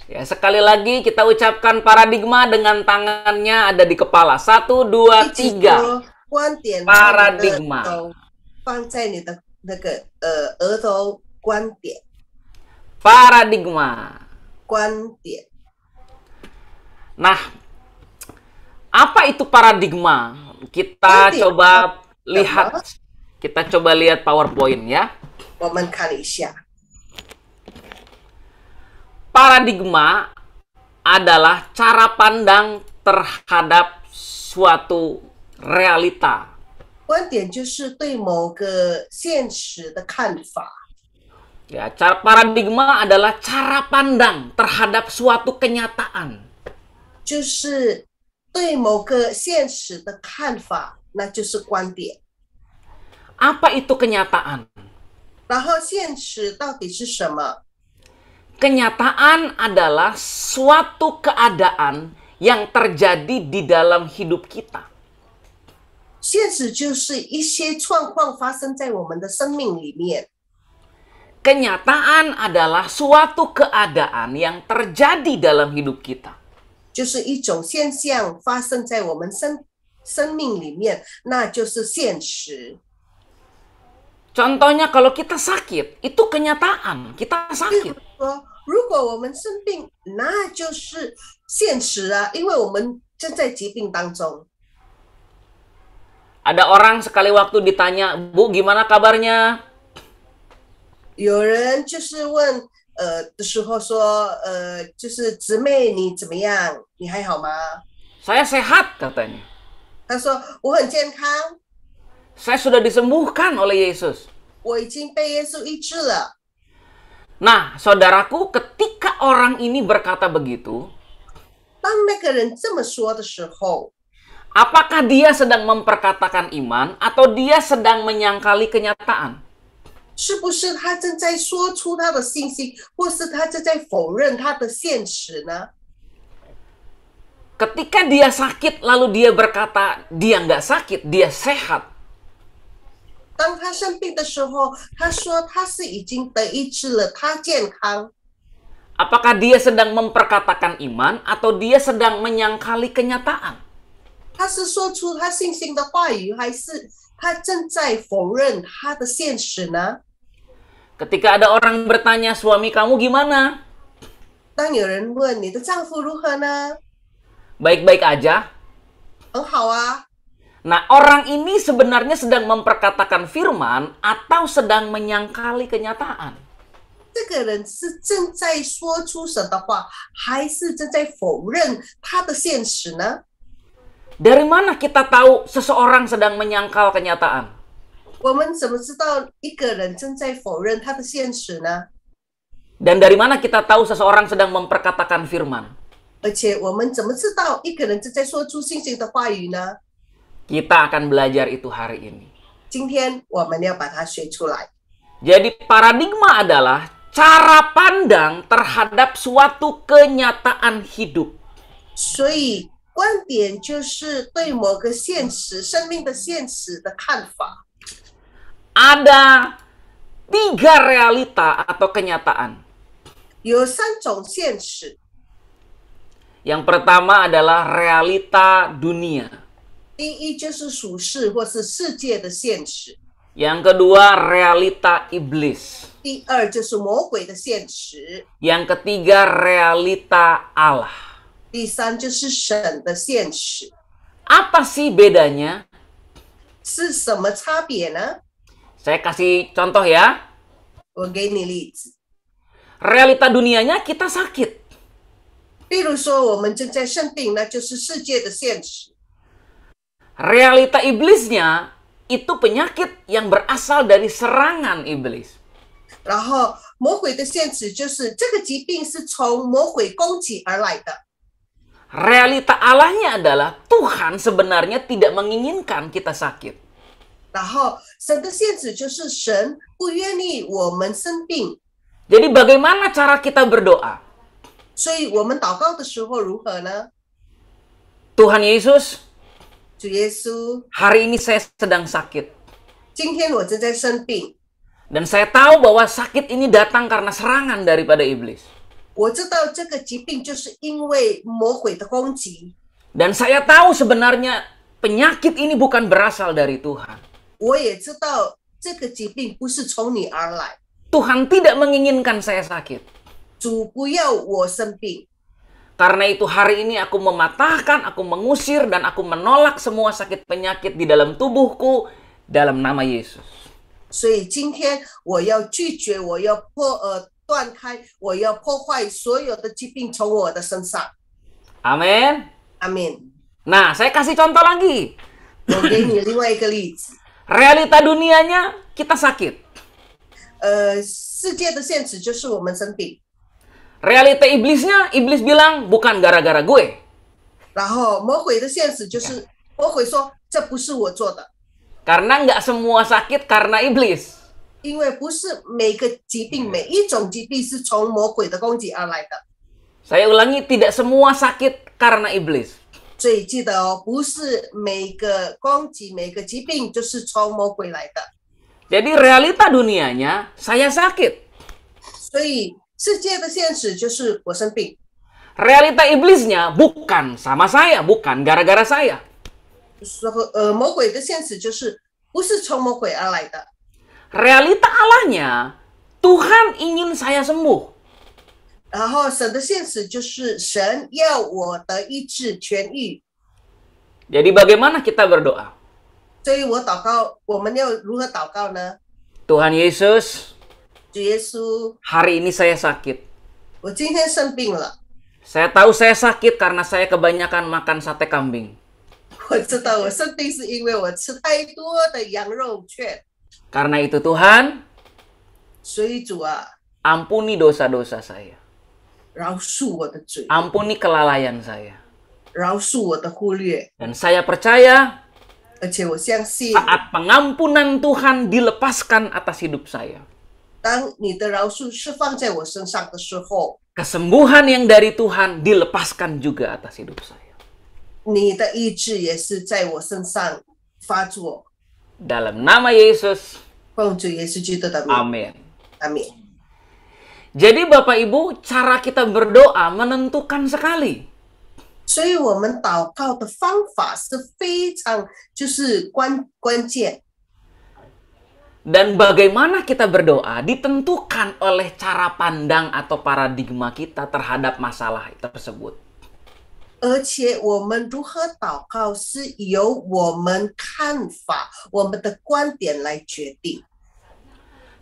Ya, sekali lagi kita ucapkan paradigma dengan tangannya ada di kepala. 1, 2, 3. 观点 paradigma 放在你的那个额头，观点 paradigma 观点。 Nah, apa itu paradigma? Kita coba lihat. Kita coba lihat PowerPoint ya. 我们看一下， Paradigma adalah cara pandang terhadap suatu realita. 观点就是对某个现实的看法。 Ya, paradigma adalah cara pandang terhadap suatu kenyataan. 就是对某个现实的看法，那就是观点。 Apa itu kenyataan? 然后现实到底是什么？ Kenyataan adalah suatu keadaan yang terjadi di dalam hidup kita. 现实就是一些状况发生在我们的生命里面。 Kenyataan adalah suatu keadaan yang terjadi dalam hidup kita. 就是一种现象发生在我们生命里面，那就是现实。 Contohnya kalau kita sakit, itu kenyataan, kita 比 sakit. 如说，如果我们生病，那就是现实啊，因为我们正在疾病当中。 Ada orang sekali waktu ditanya, "Bu, gimana kabarnya?" 有人就是问，的时候说，就是姊妹你怎么样？你还好吗？ Saya sehat, katanya. 他说我很健康， Saya sudah disembuhkan oleh Yesus. 我已经被耶稣医治了。 Nah, saudaraku, ketika orang ini berkata begitu, 当那个人这么说的时候， apakah dia sedang memperkatakan iman atau dia sedang menyangkali kenyataan? 是不是他正在说出他的信心，或是他正在否认他的现实呢？ Ketika dia sakit, lalu dia berkata, dia nggak sakit, dia sehat. 当他生病的时候，他说他是已经得医治了，他健康。 Apakah dia sedang memperkatakan iman atau dia sedang menyangkali kenyataan? 他是说出他信心的话语，还是他正在否认他的现实呢？ Ketika ada orang bertanya, suami kamu gimana? 当有人问你的丈夫如何呢？ Baik-baik aja. 很好啊。 Nah, orang ini sebenarnya sedang memperkatakan firman atau sedang menyangkali kenyataan. 这个人是正在说出神的话，还是正在否认他的现实呢？ Dari mana kita tahu seseorang sedang menyangkal kenyataan? 我们怎么知道一个人正在否认他的现实呢？ Dan dari mana kita tahu seseorang sedang memperkatakan firman? 而且我们怎么知道一个人正在说出信心的话语呢？ Kita akan belajar itu hari ini. 今天我们要把它学出来。 Jadi paradigma adalah cara pandang terhadap suatu kenyataan hidup. 所以观点就是对某个现实、生命的现实的看法。 Ada 3 realita atau kenyataan. 有3种现实， Yang pertama adalah realita dunia. 第一就是属世或是世界的现实， Yang kedua realita iblis. 第二就是魔鬼的现实， Yang ketiga realita Allah. 第三就是神的现实。 Apa sih bedanya? 是什么差别呢？ Saya kasih contoh ya. 我给你例子， Realita dunianya kita sakit. 比如说我们正在生病，那就是世界的现实。 Realita iblisnya itu penyakit yang berasal dari serangan iblis. 然后魔鬼的现实就是这个疾病是从魔鬼攻击而来的。 Realita Allahnya adalah Tuhan sebenarnya tidak menginginkan kita sakit. 然后神的现实就是神不愿意我们生病， Jadi bagaimana cara kita berdoa? 所以我们祷告的时候如何呢？ Tuhan Yesus, 主耶稣， hari ini saya sedang sakit. 今天我正在生病， Dan saya tahu bahwa sakit ini datang karena serangan daripada iblis. 我知道这个疾病就是因为魔鬼的攻击， Dan saya tahu sebenarnya penyakit ini bukan berasal dari Tuhan. 我也知道这个疾病不是从你而来， Tuhan tidak menginginkan saya sakit. 主不要我生病。 Karena itu hari ini aku mematahkan, aku mengusir, dan aku menolak semua sakit penyakit di dalam tubuhku dalam nama Yesus. 所以今天我要拒绝，我要断开，我要破坏所有的疾病从我的身上。 Amin. Amin. Nah, saya kasih contoh lagi. 我给你另外一个例子， Realita dunianya kita sakit. 世界的现实就是我们生病， Realita iblisnya, iblis bilang bukan gara-gara gue. 然后魔鬼的现实就是魔鬼说这不是我做的， Karena nggak semua sakit karena iblis. 因为不是每个疾病每一种疾病是从魔鬼的攻击而来的。 Saya ulangi, tidak semua sakit karena iblis. 所以记得哦，不是每个攻击每个疾病就是从魔鬼来的。 Jadi realita dunianya, saya sakit. 所以世界的现实就是我生病， Realita iblisnya bukan sama saya, bukan gara-gara saya. 魔鬼的现实就是不是从魔鬼而来的。 Realita Allahnya, Tuhan ingin saya sembuh. 然后神的现实就是神要我得医治痊愈， Jadi bagaimana kita berdoa? 所以我祷告，我们要如何祷告呢？ Tuhan Yesus, 主耶稣， hari ini saya sakit. 我今天生病了， Saya tahu saya sakit karena saya kebanyakan makan sate kambing. 我知道我生病是因为我吃太多的羊肉圈， Karena itu Tuhan, 所以主啊， ampuni dosa-dosa saya. 饶恕我的罪， Ampuni kelalaian saya. 饶恕我的忽略， Dan saya percaya 而且我相信， saat pengampunan Tuhan dilepaskan atas hidup saya, 当你的饶恕是放在我身上的时候， kesembuhan yang dari Tuhan dilepaskan juga atas hidup saya. 你的医治也是在我身上发作。 Dalam nama Yesus, 奉主耶稣基督的名， amin. 阿门。 Jadi Bapak Ibu, cara kita berdoa menentukan sekali. 所以我们祷告的方法是非常就是关键。 Dan bagaimana kita berdoa ditentukan oleh cara pandang atau paradigma kita terhadap masalah tersebut. 而且我们如何祷告是由我们看法、我们的观点来决定。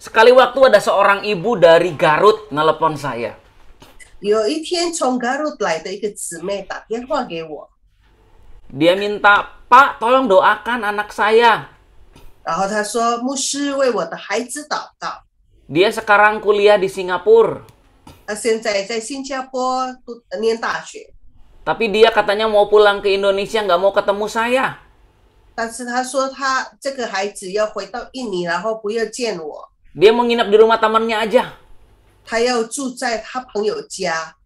Sekali waktu ada seorang ibu dari Garut nelpon saya. 有一天从 Garut 来的一个姊妹打电话给我， Dia minta, Pak, tolong doakan anak saya. 然后她说：“牧师为我的孩子祷告。 Dia sekarang kuliah di Singapura. 他现在在新加坡念大学， Tapi dia katanya mau pulang ke Indonesia, nggak mau ketemu saya. 但是他说他这个孩子要回到印尼，然后不要见我， Dia mau nginep di rumah temannya aja. 他要住在他朋友家。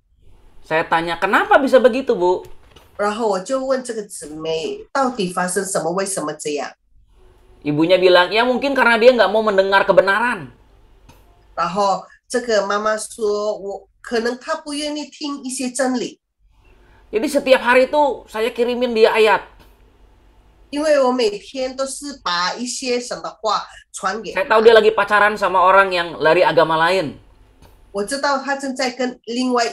Saya tanya, kenapa bisa begitu, Bu? 然后我就问这个姊妹，到底发生什么？为什么这样？ Ibunya bilang, ya mungkin karena dia nggak mau mendengar kebenaran. 然后这个妈妈说，我可能她不愿意听一些真理， Jadi setiap hari itu saya kirimin dia ayat. 因为我每天都是把一些神的话传给 Saya 她。 tahu dia lagi pacaran sama orang yang dari agama lain. 我知道她正在跟另外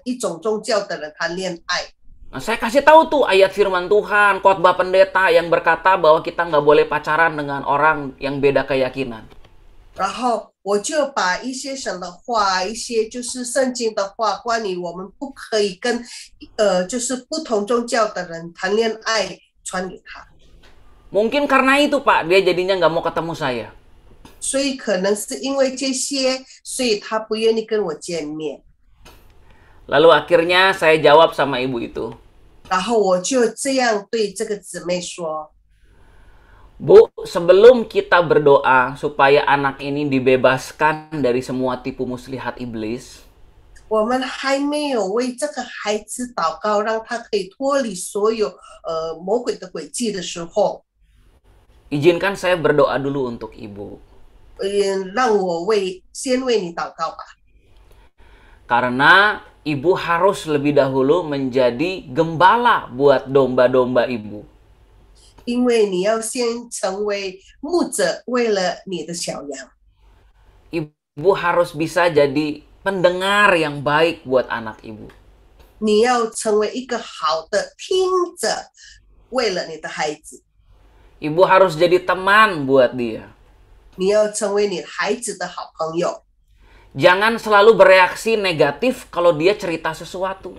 一种宗教的人谈恋爱。 Nah, saya kasih tahu tuh ayat firman Tuhan, khotbah pendeta yang berkata bahwa kita nggak boleh pacaran dengan orang yang beda keyakinan. 然后我就把一些神的话，一些就是圣经的话，关于我们不可以跟就是不同宗教的人谈恋爱传给他。 Mungkin karena itu, Pak, dia jadinya nggak mau ketemu saya. 所以可能是因为这些，所以他不愿意跟我见面。 Lalu akhirnya saya jawab sama ibu itu, 然后我就这样对这个姊妹说： Bu, sebelum kita berdoa supaya anak ini dibebaskan dari semua tipu muslihat iblis, 我们还没有为这个孩子祷告，让他可以脱离所有魔鬼的诡计的时候， izinkan saya berdoa dulu untuk ibu. 让我先为你祷告吧。 Karena ibu harus lebih dahulu menjadi gembala buat domba-domba ibu. 因为你要先成为牧者，为了你的小羊， Ibu harus bisa jadi pendengar yang baik buat anak ibu. 你要成为一个好的听者，为了你的孩子， Ibu harus jadi teman buat dia. 你要成为你孩子的好朋友。 Jangan selalu bereaksi negatif kalau dia cerita sesuatu.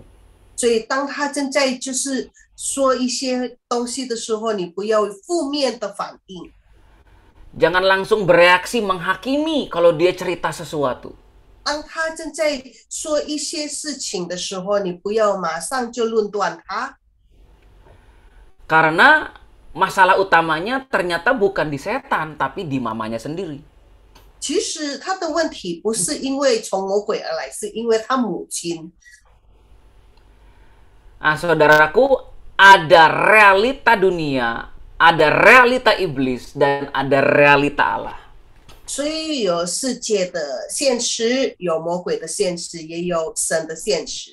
所以当他正在就是说一些东西的时候，你不要负面的反应。 Jangan langsung bereaksi menghakimi kalau dia cerita sesuatu. 当他正在说一些事情的时候，你不要马上就论断他， Karena masalah utamanya ternyata bukan di setan, tapi di mamanya sendiri. 其实他的问题不是因为从魔鬼而来，是因为他母亲。 Nah, saudaraku, ada realita dunia, ada realita iblis, dan ada realita Allah. 所以有世界的现实，有魔鬼的现实，也有神的现实。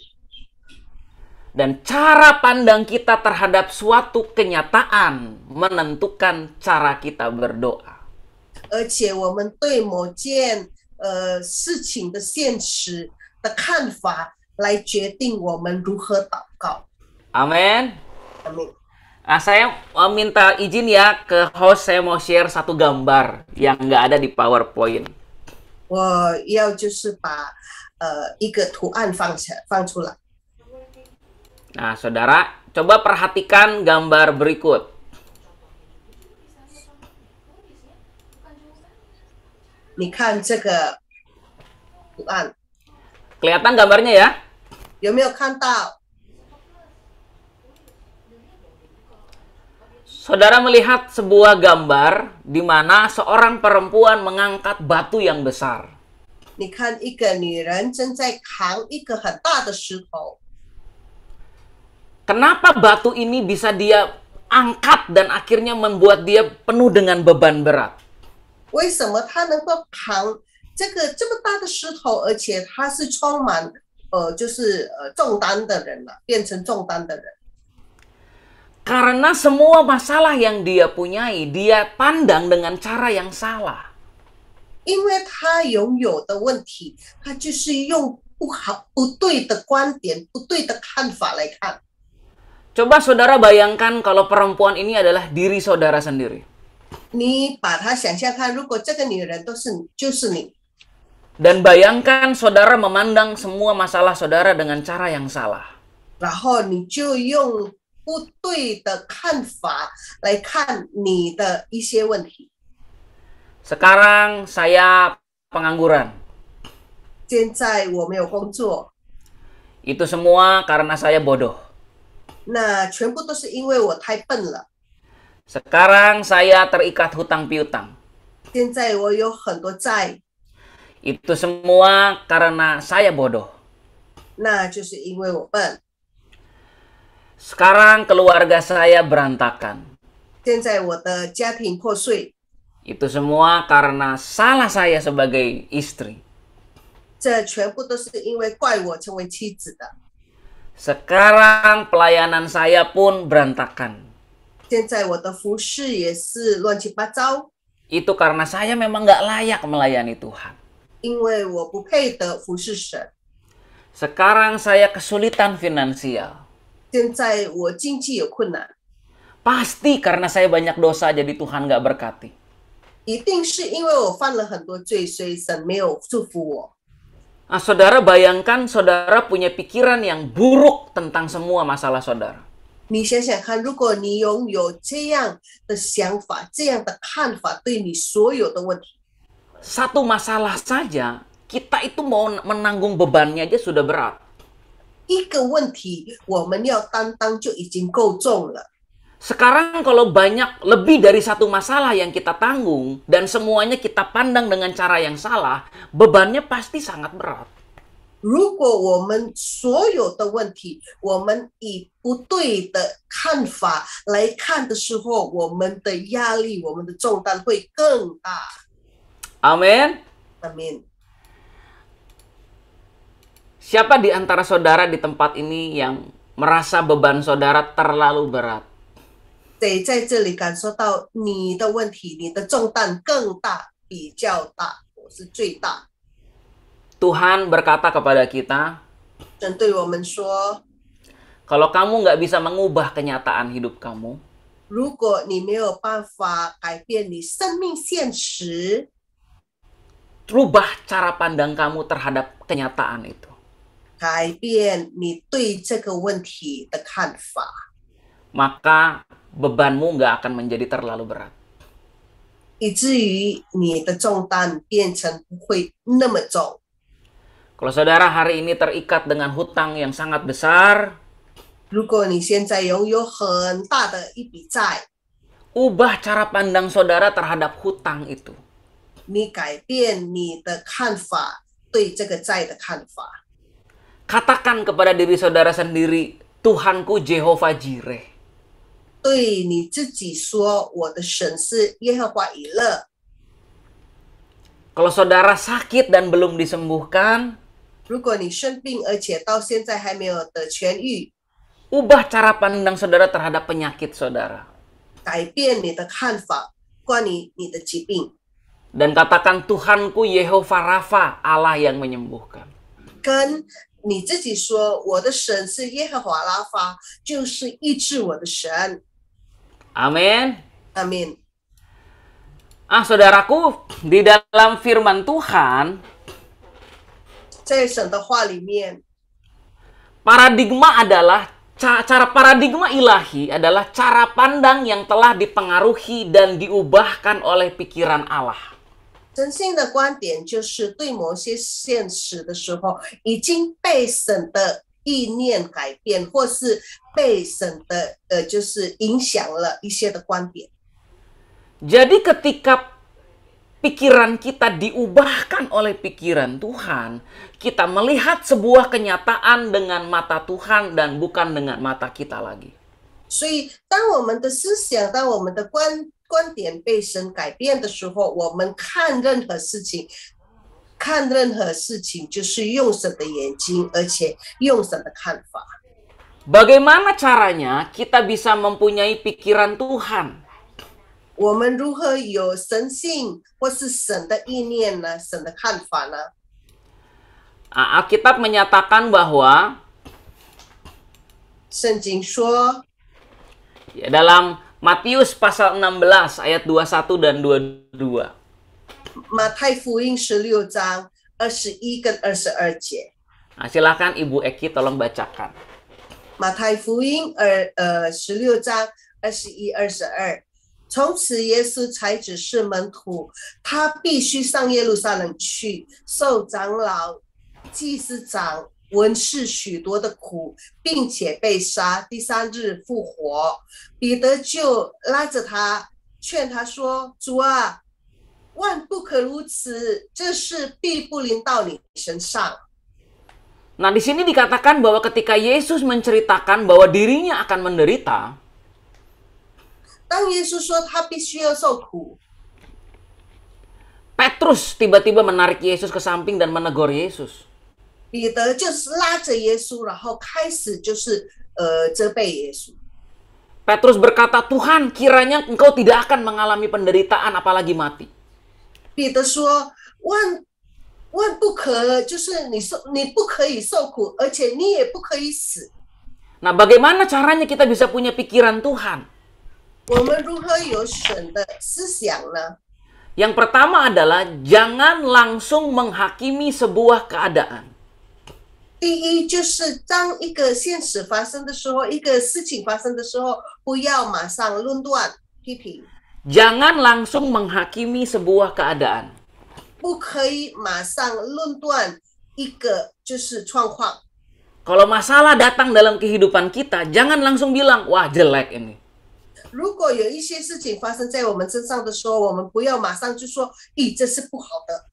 Dan cara pandang kita terhadap suatu kenyataan menentukan cara kita berdoa. 而且我们对某件事情的现实的看法，来决定我们如何祷告。 Amin. Amin. Nah, saya minta izin ya ke host, saya mau share satu gambar yang nggak ada di PowerPoint. 我要就是把一个图案放出来。 Nah, saudara, coba perhatikan gambar berikut. 你看这个图案， Kelihatan gambarnya ya? 有没有看到？ Saudara melihat sebuah gambar di mana seorang perempuan mengangkat batu yang besar. 你看一个女人正在扛一个很大的石头， Kenapa batu ini bisa dia angkat dan akhirnya membuat dia penuh dengan beban berat? 为什么她能够扛这么大的石头，而且她是充满重担的人了，变成重担的人？ Karena semua masalah yang dia punyai, dia pandang dengan cara yang salah. 因为她拥有的问题，她就是用不对的观点、不对的看法来看。 Coba saudara bayangkan kalau perempuan ini adalah diri saudara sendiri. 你把她想象看，如果这个女人就是你， Dan bayangkan saudara memandang semua masalah saudara dengan cara yang salah. 然后你就用不对的看法来看你的一些问题。 Sekarang saya pengangguran. 现在我没有工作， Itu semua karena saya bodoh. 那全部都是因为我太笨了。 Sekarang saya terikat hutang piutang. 现在我有很多债， Itu semua karena saya bodoh. 那就是因为我笨。 Sekarang keluarga saya berantakan. 现在我的家庭破碎， Itu semua karena salah saya sebagai istri. 这全部都是因为怪我成为妻子的。 Sekarang pelayanan saya pun berantakan. 现在我的服饰也是乱七八糟， Itu karena saya memang nggak layak melayani Tuhan. 因为我不配得服侍神。 Sekarang saya kesulitan finansial. 现在我经济有困难， Pasti karena saya banyak dosa jadi Tuhan nggak berkati. 一定是因为我犯了很多罪，所以神没有祝福我。 Nah, saudara bayangkan saudara punya pikiran yang buruk tentang semua masalah saudara. 你想想看，如果你拥有这样的想法、这样的看法，对你所有的问题， Satu masalah saja, kita itu mau menanggung bebannya aja sudah berat. 一个问题我们要担当就已经够重了。 Sekarang kalau banyak lebih dari satu masalah yang kita tanggung dan semuanya kita pandang dengan cara yang salah, bebannya pasti sangat berat. 如果我们所有的问题，我们以不对的看法来看的时候，我们的压力、我们的重担会更大。 Amin. Amin. Siapa di antara saudara di tempat ini yang merasa beban saudara terlalu berat? 谁在这里感受到你的问题、你的重担更大、比较大？我是最大。 Tuhan berkata kepada kita, 神对我们说， kalau kamu nggak bisa mengubah kenyataan hidup kamu, 如果你没有办法改变你生命现实， rubah cara pandang kamu terhadap kenyataan itu. 改变你对这个问题的看法， maka bebanmu nggak akan menjadi terlalu berat. 以至于你的重担变成不会那么重。 Kalau saudara hari ini terikat dengan hutang yang sangat besar, 如果你现在拥有很大的一笔债， ubah cara pandang saudara terhadap hutang itu. 你改变你的看法，对这个债的看法。 Katakan kepada diri saudara sendiri, Tuhanku Jehovah Jireh. 对你自己说，我的神是耶和华以勒。 Kalau saudara sakit dan belum disembuhkan, 如果你生病，而且到现在还没有得痊愈， ubah cara pandang saudara terhadap penyakit saudara. 改变你的看法，关于你的疾病， Dan katakan Tuhanku Yehovah Rafa, Allah yang menyembuhkan. 跟你自己说，我的神是耶和华拉法，就是医治我的神。 Amin. 阿门。 Saudaraku, di dalam firman Tuhan, 在神的话里面， paradigma adalah cara paradigma ilahi adalah cara pandang yang telah dipengaruhi dan diubahkan oleh pikiran Allah. 真心的观点就是对某些现实的时候，已经被神的意念改变，或是被神的就是影响了一些的观点。 Jadi ketika pikiran kita diubahkan oleh pikiran Tuhan, kita melihat sebuah kenyataan dengan mata Tuhan dan bukan dengan mata kita lagi. 所以，当我们的思想，当我们的观点被神改变的时候，我们看任何事情就是用神的眼睛，而且用神的看法。 Bagaimana caranya kita bisa mempunyai pikiran Tuhan? 我们如何有神性或是神的意念呢？神的看法呢？ Alkitab menyatakan bahwa 圣经说， dalam Matius pasal 16 ayat 21 dan 22. 马太福音16章21跟22节。 Silakan Ibu Eki tolong bacakan. 马太福音16章21、22。 从此，耶稣才指示门徒，他必须上耶路撒冷去，受长老、祭司长、文士许多的苦，并且被杀，第3日复活。彼得就拉着他，劝他说：“主啊，万不可如此，这事必不临到你身上。” Nah, di sini dikatakan bahwa ketika Yesus menceritakan bahwa dirinya akan menderita, 当耶稣说他必须要受苦， Petrus tiba-tiba menarik Yesus ke samping dan menegur Yesus. 彼得就是拉着耶稣，然后开始就是责备耶稣。 Petrus berkata, Tuhan, kiranya engkau tidak akan mengalami penderitaan apalagi mati. 彼得说：“万不可，就是你不可以受苦，而且你也不可以死。” Nah, bagaimana caranya kita bisa punya pikiran Tuhan? 我们如何有神的思想呢？ Yang pertama adalah jangan langsung menghakimi sebuah keadaan. 第一就是当一个现实发生的时候，一个事情发生的时候，不要马上论断批评， Jangan langsung menghakimi sebuah keadaan. 不可以马上论断一个就是状况。 Kalau masalah datang dalam kehidupan kita, jangan langsung bilang, wah jelek ini. 如果有一些事情发生在我们身上的时候，我们不要马上就说：“咦，这是不好的。”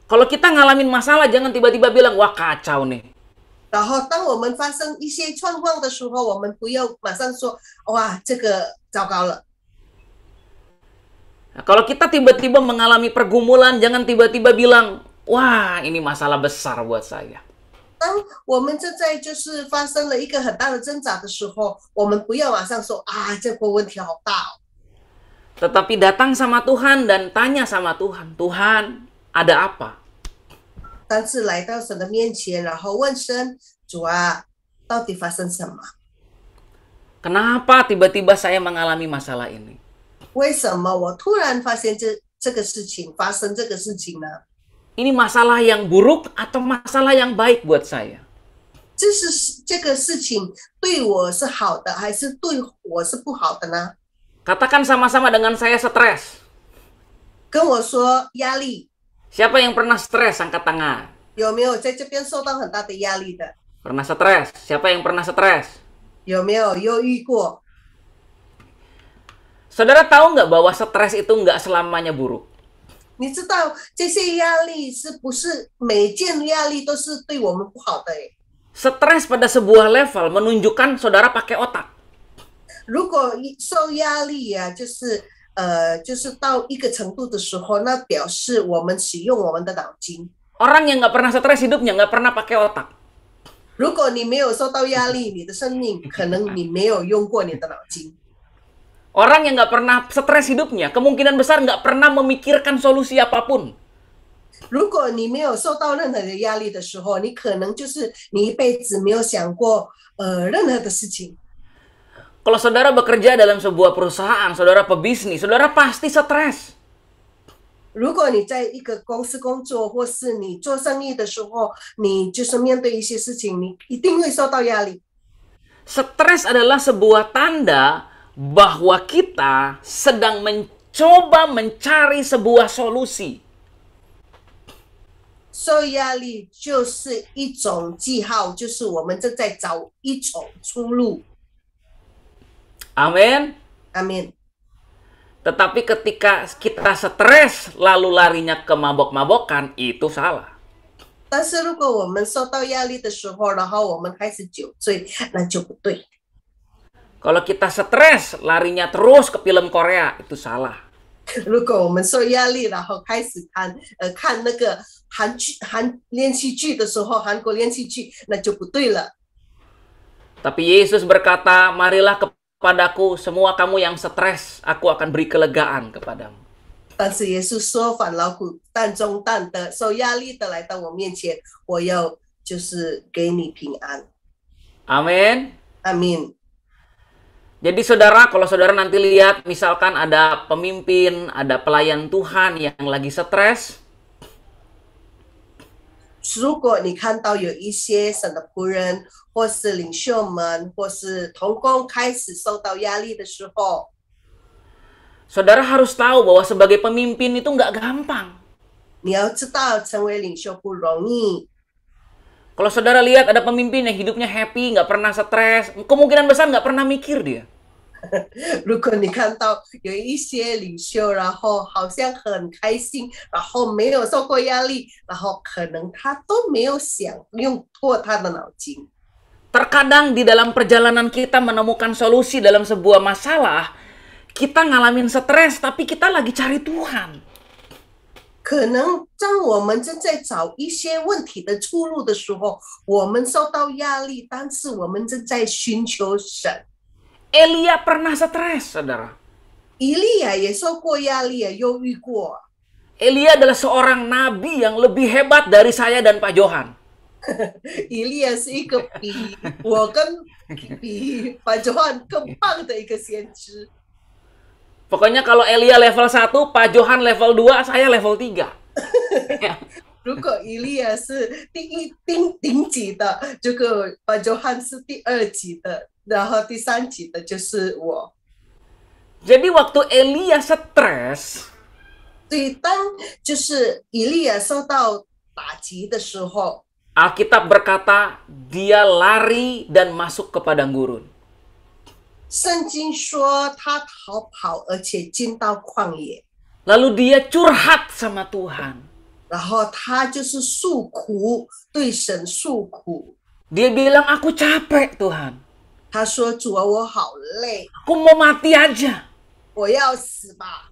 Kalau kita ngalamin masalah, jangan tiba-tiba bilang, wah kacau nih. 然后，当我们发生一些状况的时候，我们不要马上说：“哇，这个糟糕了。” Nah, kalau kita tiba-tiba mengalami pergumulan, jangan tiba-tiba bilang, wah ini masalah besar buat saya. 当我们正在就是发生了一个很大的挣扎的时候，我们不要马上说：“啊，这个问题好大哦。” Tetapi datang sama Tuhan dan tanya sama Tuhan, Tuhan, ada apa? 但是来到神的面前，然后问神：“主啊，到底发生什么？ Kenapa tiba-tiba saya mengalami masalah ini? 为什么我突然发现这个事情发生这个事情呢？ Ini masalah yang buruk atau masalah yang baik buat saya? 这个事情对我是好的，还是对我是不好的呢？ Katakan sama-sama dengan saya stres. 跟我说压力 Siapa yang pernah stres? Angkat tangan. 有没有在这边受到很大的压力的？ Pernah stres? Siapa yang pernah stres? 有没有忧郁过？ Saudara tahu nggak bahwa stres itu nggak selamanya buruk? 你知道这些压力是不是每件压力都是对我们不好的？ Stres pada sebuah level menunjukkan saudara pakai otak. 如果受压力呀、就是到一个程度的时候，那表示我们使用我们的脑筋。 Orang yang nggak pernah stres hidupnya nggak pernah pakai otak. 如果你没有受到压力，你的生命可能你没有用过你的脑筋。 Orang yang nggak pernah stres hidupnya kemungkinan besar nggak pernah memikirkan solusi apapun. 如果你没有受到任何的压力的时候，你可能就是你一辈子没有想过任何的事情。 Kalau saudara bekerja dalam sebuah perusahaan, saudara pebisnis, saudara pasti stres. 如果你在一个公司工作，或是你做生意的时候，你就是面对一些事情，你一定会受到压力。 Stres adalah sebuah tanda bahwa kita sedang mencoba mencari sebuah solusi. 受压力就是一种记号，就是我们正在找一种出路。 Amin. Amin. Tetapi ketika kita stres lalu larinya ke mabok-mabokan, itu salah. 但是如果我们受到压力的时候，然后我们开始酒醉，那就不对。 Kalau kita stres larinya terus ke film Korea, itu salah. 如果我们受压力，然后开始看那个连续剧的时候，韩国连续剧，那就不对了。 Tapi Yesus berkata, marilah kepadaku semua kamu yang stres, aku akan beri kelegaan kepadamu. 但是耶稣说：“烦劳苦担重担的、受压力的来到我面前，我要就是给你平安。” Amin. Amin. Jadi saudara, kalau saudara nanti lihat misalkan ada pemimpin, ada pelayan Tuhan yang lagi stres, 如果你看到有一些神的仆人，或是领袖们，或是同工开始受到压力的时候， saudara harus tahu bahwa sebagai pemimpin itu nggak gampang. 你要知道成为领袖不容易。 Kalau saudara lihat ada pemimpin yang hidupnya happy, nggak pernah stres, kemungkinan besar nggak pernah mikir dia. 如果你看到有一些领袖，然后好像很开心，然后没有受过压力，然后可能他都没有想用过他的脑筋。 Terkadang di dalam perjalanan kita menemukan solusi dalam sebuah masalah, kita ngalamin stres, tapi kita lagi cari Tuhan. 可能当我们正在找一些问题的出路的时候，我们受到压力，但是我们正在寻求神。 Elia pernah stres, saudara. 以利亚也受过压力，也忧郁过。 Elia adalah seorang nabi yang lebih hebat dari saya dan Pak Johan. 以利亚是一个比把约翰更棒的一个先知。 Pokoknya kalau Elia level 1, Pak Johan level 2, saya level 3. 如果以利亚是顶级的，这个把约翰是第2级的，然后第3级的就是我。 Jadi waktu Elia stres, 所以当就是以利亚受到打击的时候， Alkitab berkata dia lari dan masuk ke padang gurun. 圣经说他逃跑，而且进到旷野， Lalu dia curhat sama Tuhan. 然后他就是诉苦，对神诉苦。 Dia bilang, aku capek Tuhan. 他说：“主啊，我好累， Aku mau mati aja. 我要死吧。”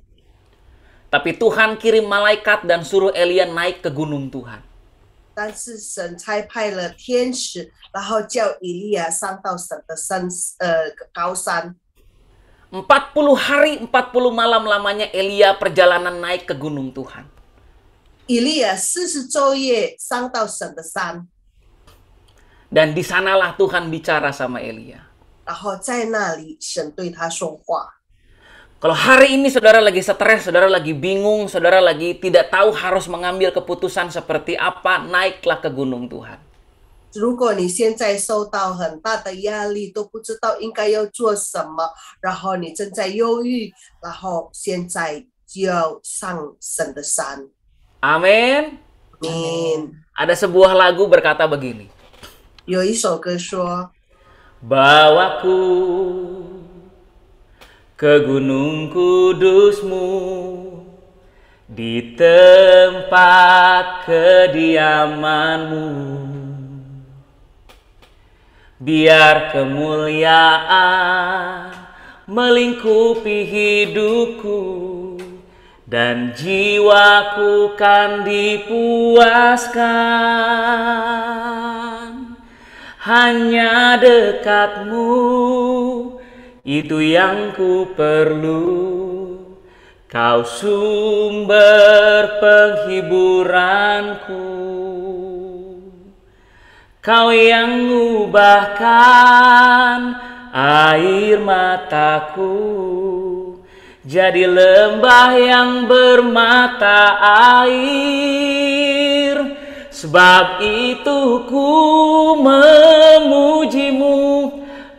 Tapi Tuhan kirim malaikat dan suruh Elia naik ke gunung Tuhan. 但是神差派了天使，然后叫以利亚上到神的高山。 40 hari, 40 malam lamanya Elia perjalanan naik ke gunung Tuhan. 以利亚40昼夜上到神的山， Dan di sanalah Tuhan bicara sama Elia. 然后在那里神对他说话。 Kalau hari ini saudara lagi stres, saudara lagi bingung, saudara lagi tidak tahu harus mengambil keputusan seperti apa, naiklah ke gunung Tuhan. 如果你现在受到很大的压力，都不知道应该要做什么，然后你正在忧郁，然后现在就要上神的山。 Amin. Amin. Ada sebuah lagu berkata begini. 有一首歌说 Bawaku ke gunung kudusmu, di tempat kediamanmu, biar kemuliaan melingkupi hidupku, dan jiwaku kan dipuaskan. Hanya dekatmu, itu yang ku perlu. Kau sumber penghiburanku. Kau yang mengubahkan air mataku jadi lembah yang bermata air. Sebab itu ku memujimu,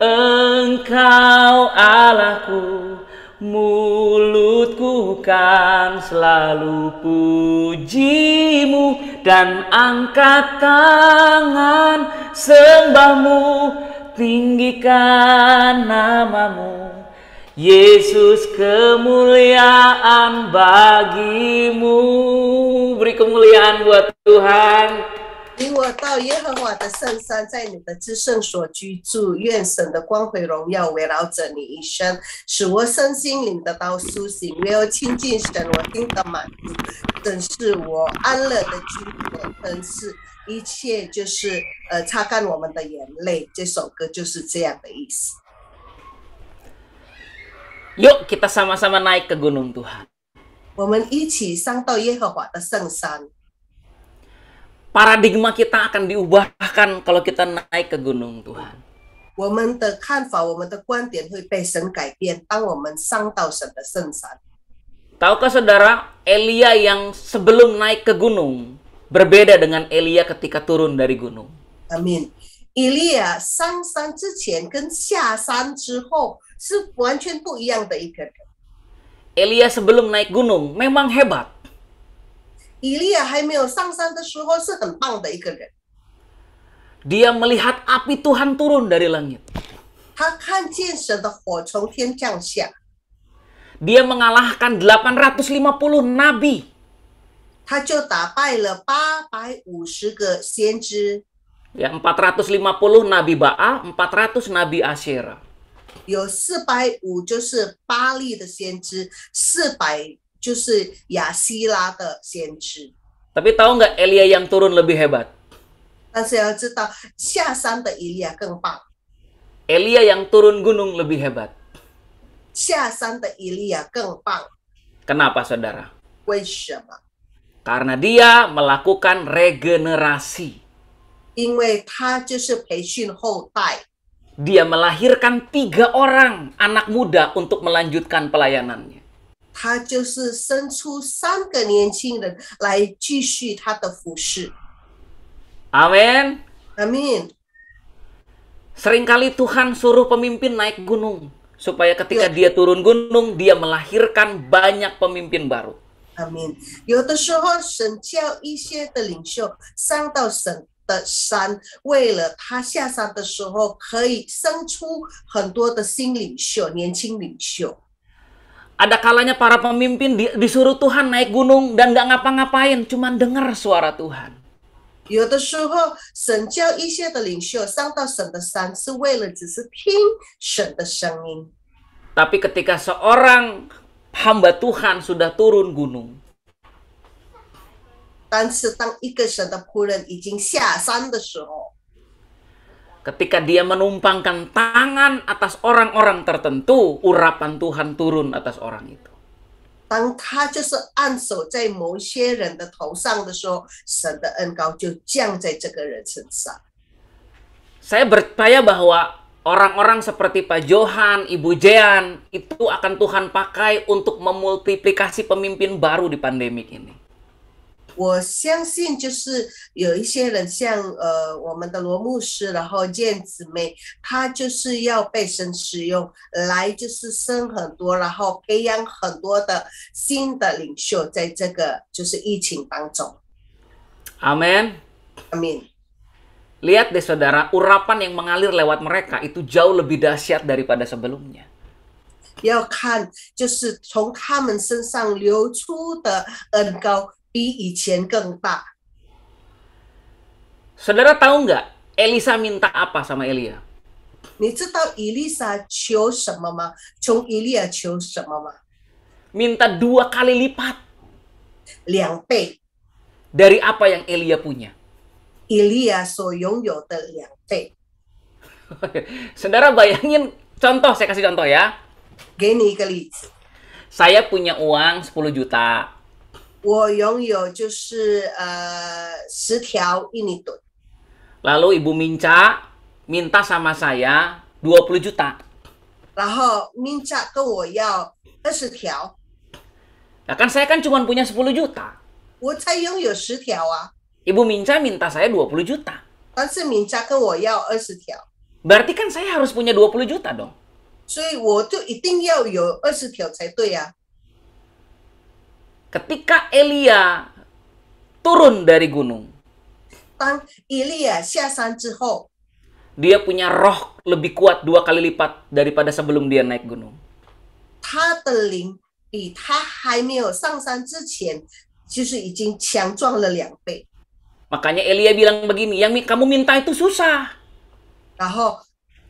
Engkau Allahku. Mulutku kan selalu pujimu, dan angkat tangan sembahmu, tinggikan namamu. Yesus, kemuliaan bagimu. Beri kemuliaan buat Tuhan. 领我到耶和华的圣山，在你的至圣所居住，愿神的光辉荣耀围绕着你一生，使我身心灵得到苏醒。唯有亲近神，我心得满足，真是我安乐的居所，真是一切就是擦干我们的眼泪。这首歌就是这样的意思。 Yuk kita sama-sama naik ke gunung Tuhan. 我们一起上到耶和华的圣山。 Paradigma kita akan diubahkan kalau kita naik ke gunung Tuhan. 我们的看法，我们的观点会被神改变。当我们上到神的圣山， Tahukah saudara, Elia yang sebelum naik ke gunung berbeda dengan Elia ketika turun dari gunung. 阿们。以利亚上山之前跟下山之后是完全不一样的一个人。 Elia sebelum naik gunung memang hebat. 以利亚还没有上山的时候是很棒的一个人， Dia melihat api Tuhan turun dari langit. 他看见神的火从天降下， Dia mengalahkan 850 nabi. 他就打败了850个先知， Ya, 450 nabi Baal, 400 nabi Asyera. 有450就是巴利的先知，400就是亚希拉的先知。 Tapi tahu nggak Elia yang turun lebih hebat? 但是要知道，下山的以利亚更棒， Elia yang turun gunung lebih hebat. 下山的以利亚更棒。 Kenapa saudara? 为什么？ Karena dia melakukan regenerasi. 因为他就是培训后代。 Dia melahirkan 3 orang anak muda untuk melanjutkan pelayanannya. 他就是生出3个年轻人来继续他的服事。 Amin. Amin. Seringkali Tuhan suruh pemimpin naik gunung supaya ketika dia turun gunung dia melahirkan banyak pemimpin baru. Amin. 有的时候神叫一些的领袖上到神的山，为了他下山的时候可以生出很多的新领袖、年轻领袖。 Ada kalanya para pemimpin disuruh Tuhan naik gunung dan nggak ngapa-ngapain, cuman dengar suara Tuhan. 有的时候神叫一些的领袖上到神的山，是为了只是听神的声音。 Tapi ketika seorang hamba Tuhan sudah turun gunung, 但是当一个神的仆人已经下山的时候， ketika dia menumpangkan tangan atas orang-orang tertentu, urapan Tuhan turun atas orang itu. 当他就是按手在某些人的头上的时候，神的恩膏就降在这个人身上。 Saya percaya bahwa orang-orang seperti Pak Johan, Ibu Jean, itu akan Tuhan pakai untuk memultiplikasi pemimpin baru di pandemik ini. 我相信就是有一些人像我们的罗牧师，然后燕姊妹，他就是要被神使用来就是生很多，然后培养很多的新的领袖，在这个就是疫情当中。 Amin. Amin. Lihat deh saudara, urapan yang mengalir lewat mereka itu jauh lebih dahsyat daripada sebelumnya. 要看就是从他们身上流出的恩膏比以前更大。 Saudara tahu nggak Elisa minta apa sama Elia? 你知道以利沙求什么吗？从以利亚求什么吗？ Minta 2 kali lipat 2倍， dari apa yang Elia punya. 以利亚所拥有的2倍。 Saudara bayangin, contoh, saya kasih contoh ya. 给你一个例子， Saya punya uang 10 juta. 我拥有就是10条1尼吨， Lalu Ibu Minca minta sama saya 20 juta. 然后明家跟我要20条， Nah kan saya kan cuma punya 10 juta. 我才拥有10条啊， Ibu Minca minta saya 20 juta. 但是明家跟我要20条， Berarti kan saya harus punya 20 juta dong. 所以我就一定要有20条才对啊。 Ketika Elia turun dari gunung, 当以利亚下山之后， dia punya roh lebih kuat 2 kali lipat daripada sebelum dia naik gunung. 他的灵比他还没有上山之前，就是已经强壮了2倍。 Makanya Elia bilang begini, yang kamu minta itu susah. 然后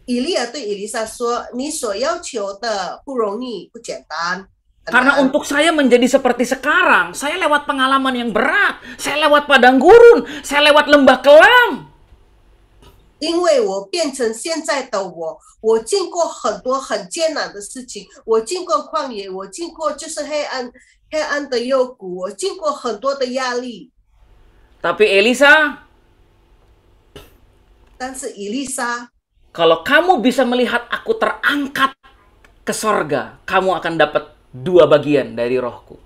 以利亚对以利沙说：“你所要求的不容易，不简单。” Karena untuk saya menjadi seperti sekarang, saya lewat pengalaman yang berat, saya lewat padang gurun, saya lewat lembah kelam. 因为我变成现在的我，我经过很多很艰难的事情，我经过旷野，我经过就是黑暗的幽谷，我经过很多的压力。 Tapi Elisa, 但是以利沙， kalau kamu bisa melihat aku terangkat ke sorga, kamu akan dapat 2 bagian dari rohku.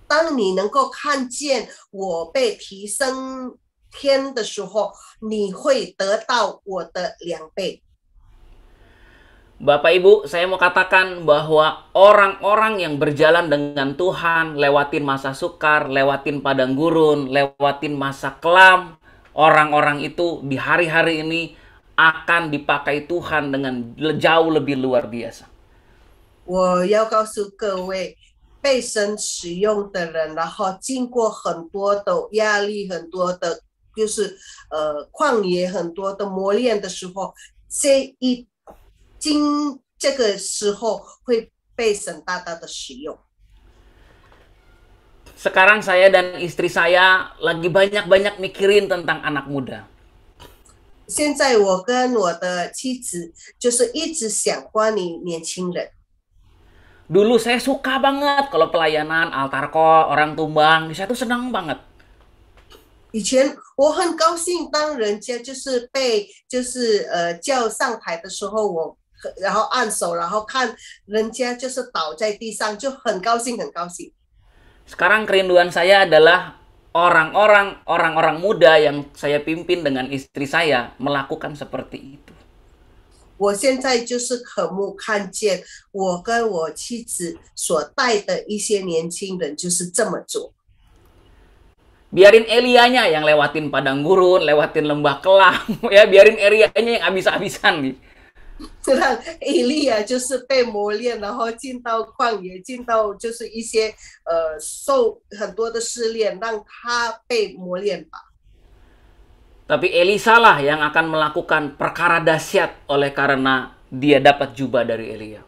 当你能够看见我被提升天的时候，你会得到我的2倍。 Bapak Ibu, saya mau katakan bahwa orang-orang yang berjalan dengan Tuhan, lewatin masa sukar, lewatin padang gurun, lewatin masa kelam, orang-orang itu di hari-hari ini akan dipakai Tuhan dengan jauh lebih luar biasa. 我要告诉各位，被神使用的人，然后经过很多的压力，很多的就是旷野，很多的磨练的时候，这个时候会被神大大的使用。 Sekarang saya dan istri saya lagi banyak-banyak mikirin tentang anak muda. 现在我跟我的妻子就是一直想关于年轻人。 Dulu saya suka banget kalau pelayanan, altar call, orang tumbang, saya tuh senang banget. 以前我很高兴，当人家就是被叫上台的时候，然后按手，然后看人家就是倒在地上，就很高兴，很高兴。 Sekarang kerinduan saya adalah orang-orang muda yang saya pimpin dengan istri saya melakukan seperti itu. 我现在就是渴慕看见我跟我妻子所带的一些年轻人就是这么做。 Biarin Elianya yang lewatin padang gurun, lewatin lembah kelam, ya biarin Elianya yang habis-habisan nih. 让以利亚就是被磨练，然后进到旷野，进到就是一些受很多的试炼，让他被磨练吧。 Tapi Elisa lah yang akan melakukan perkara dahsyat oleh karena dia dapat jubah dari Elia.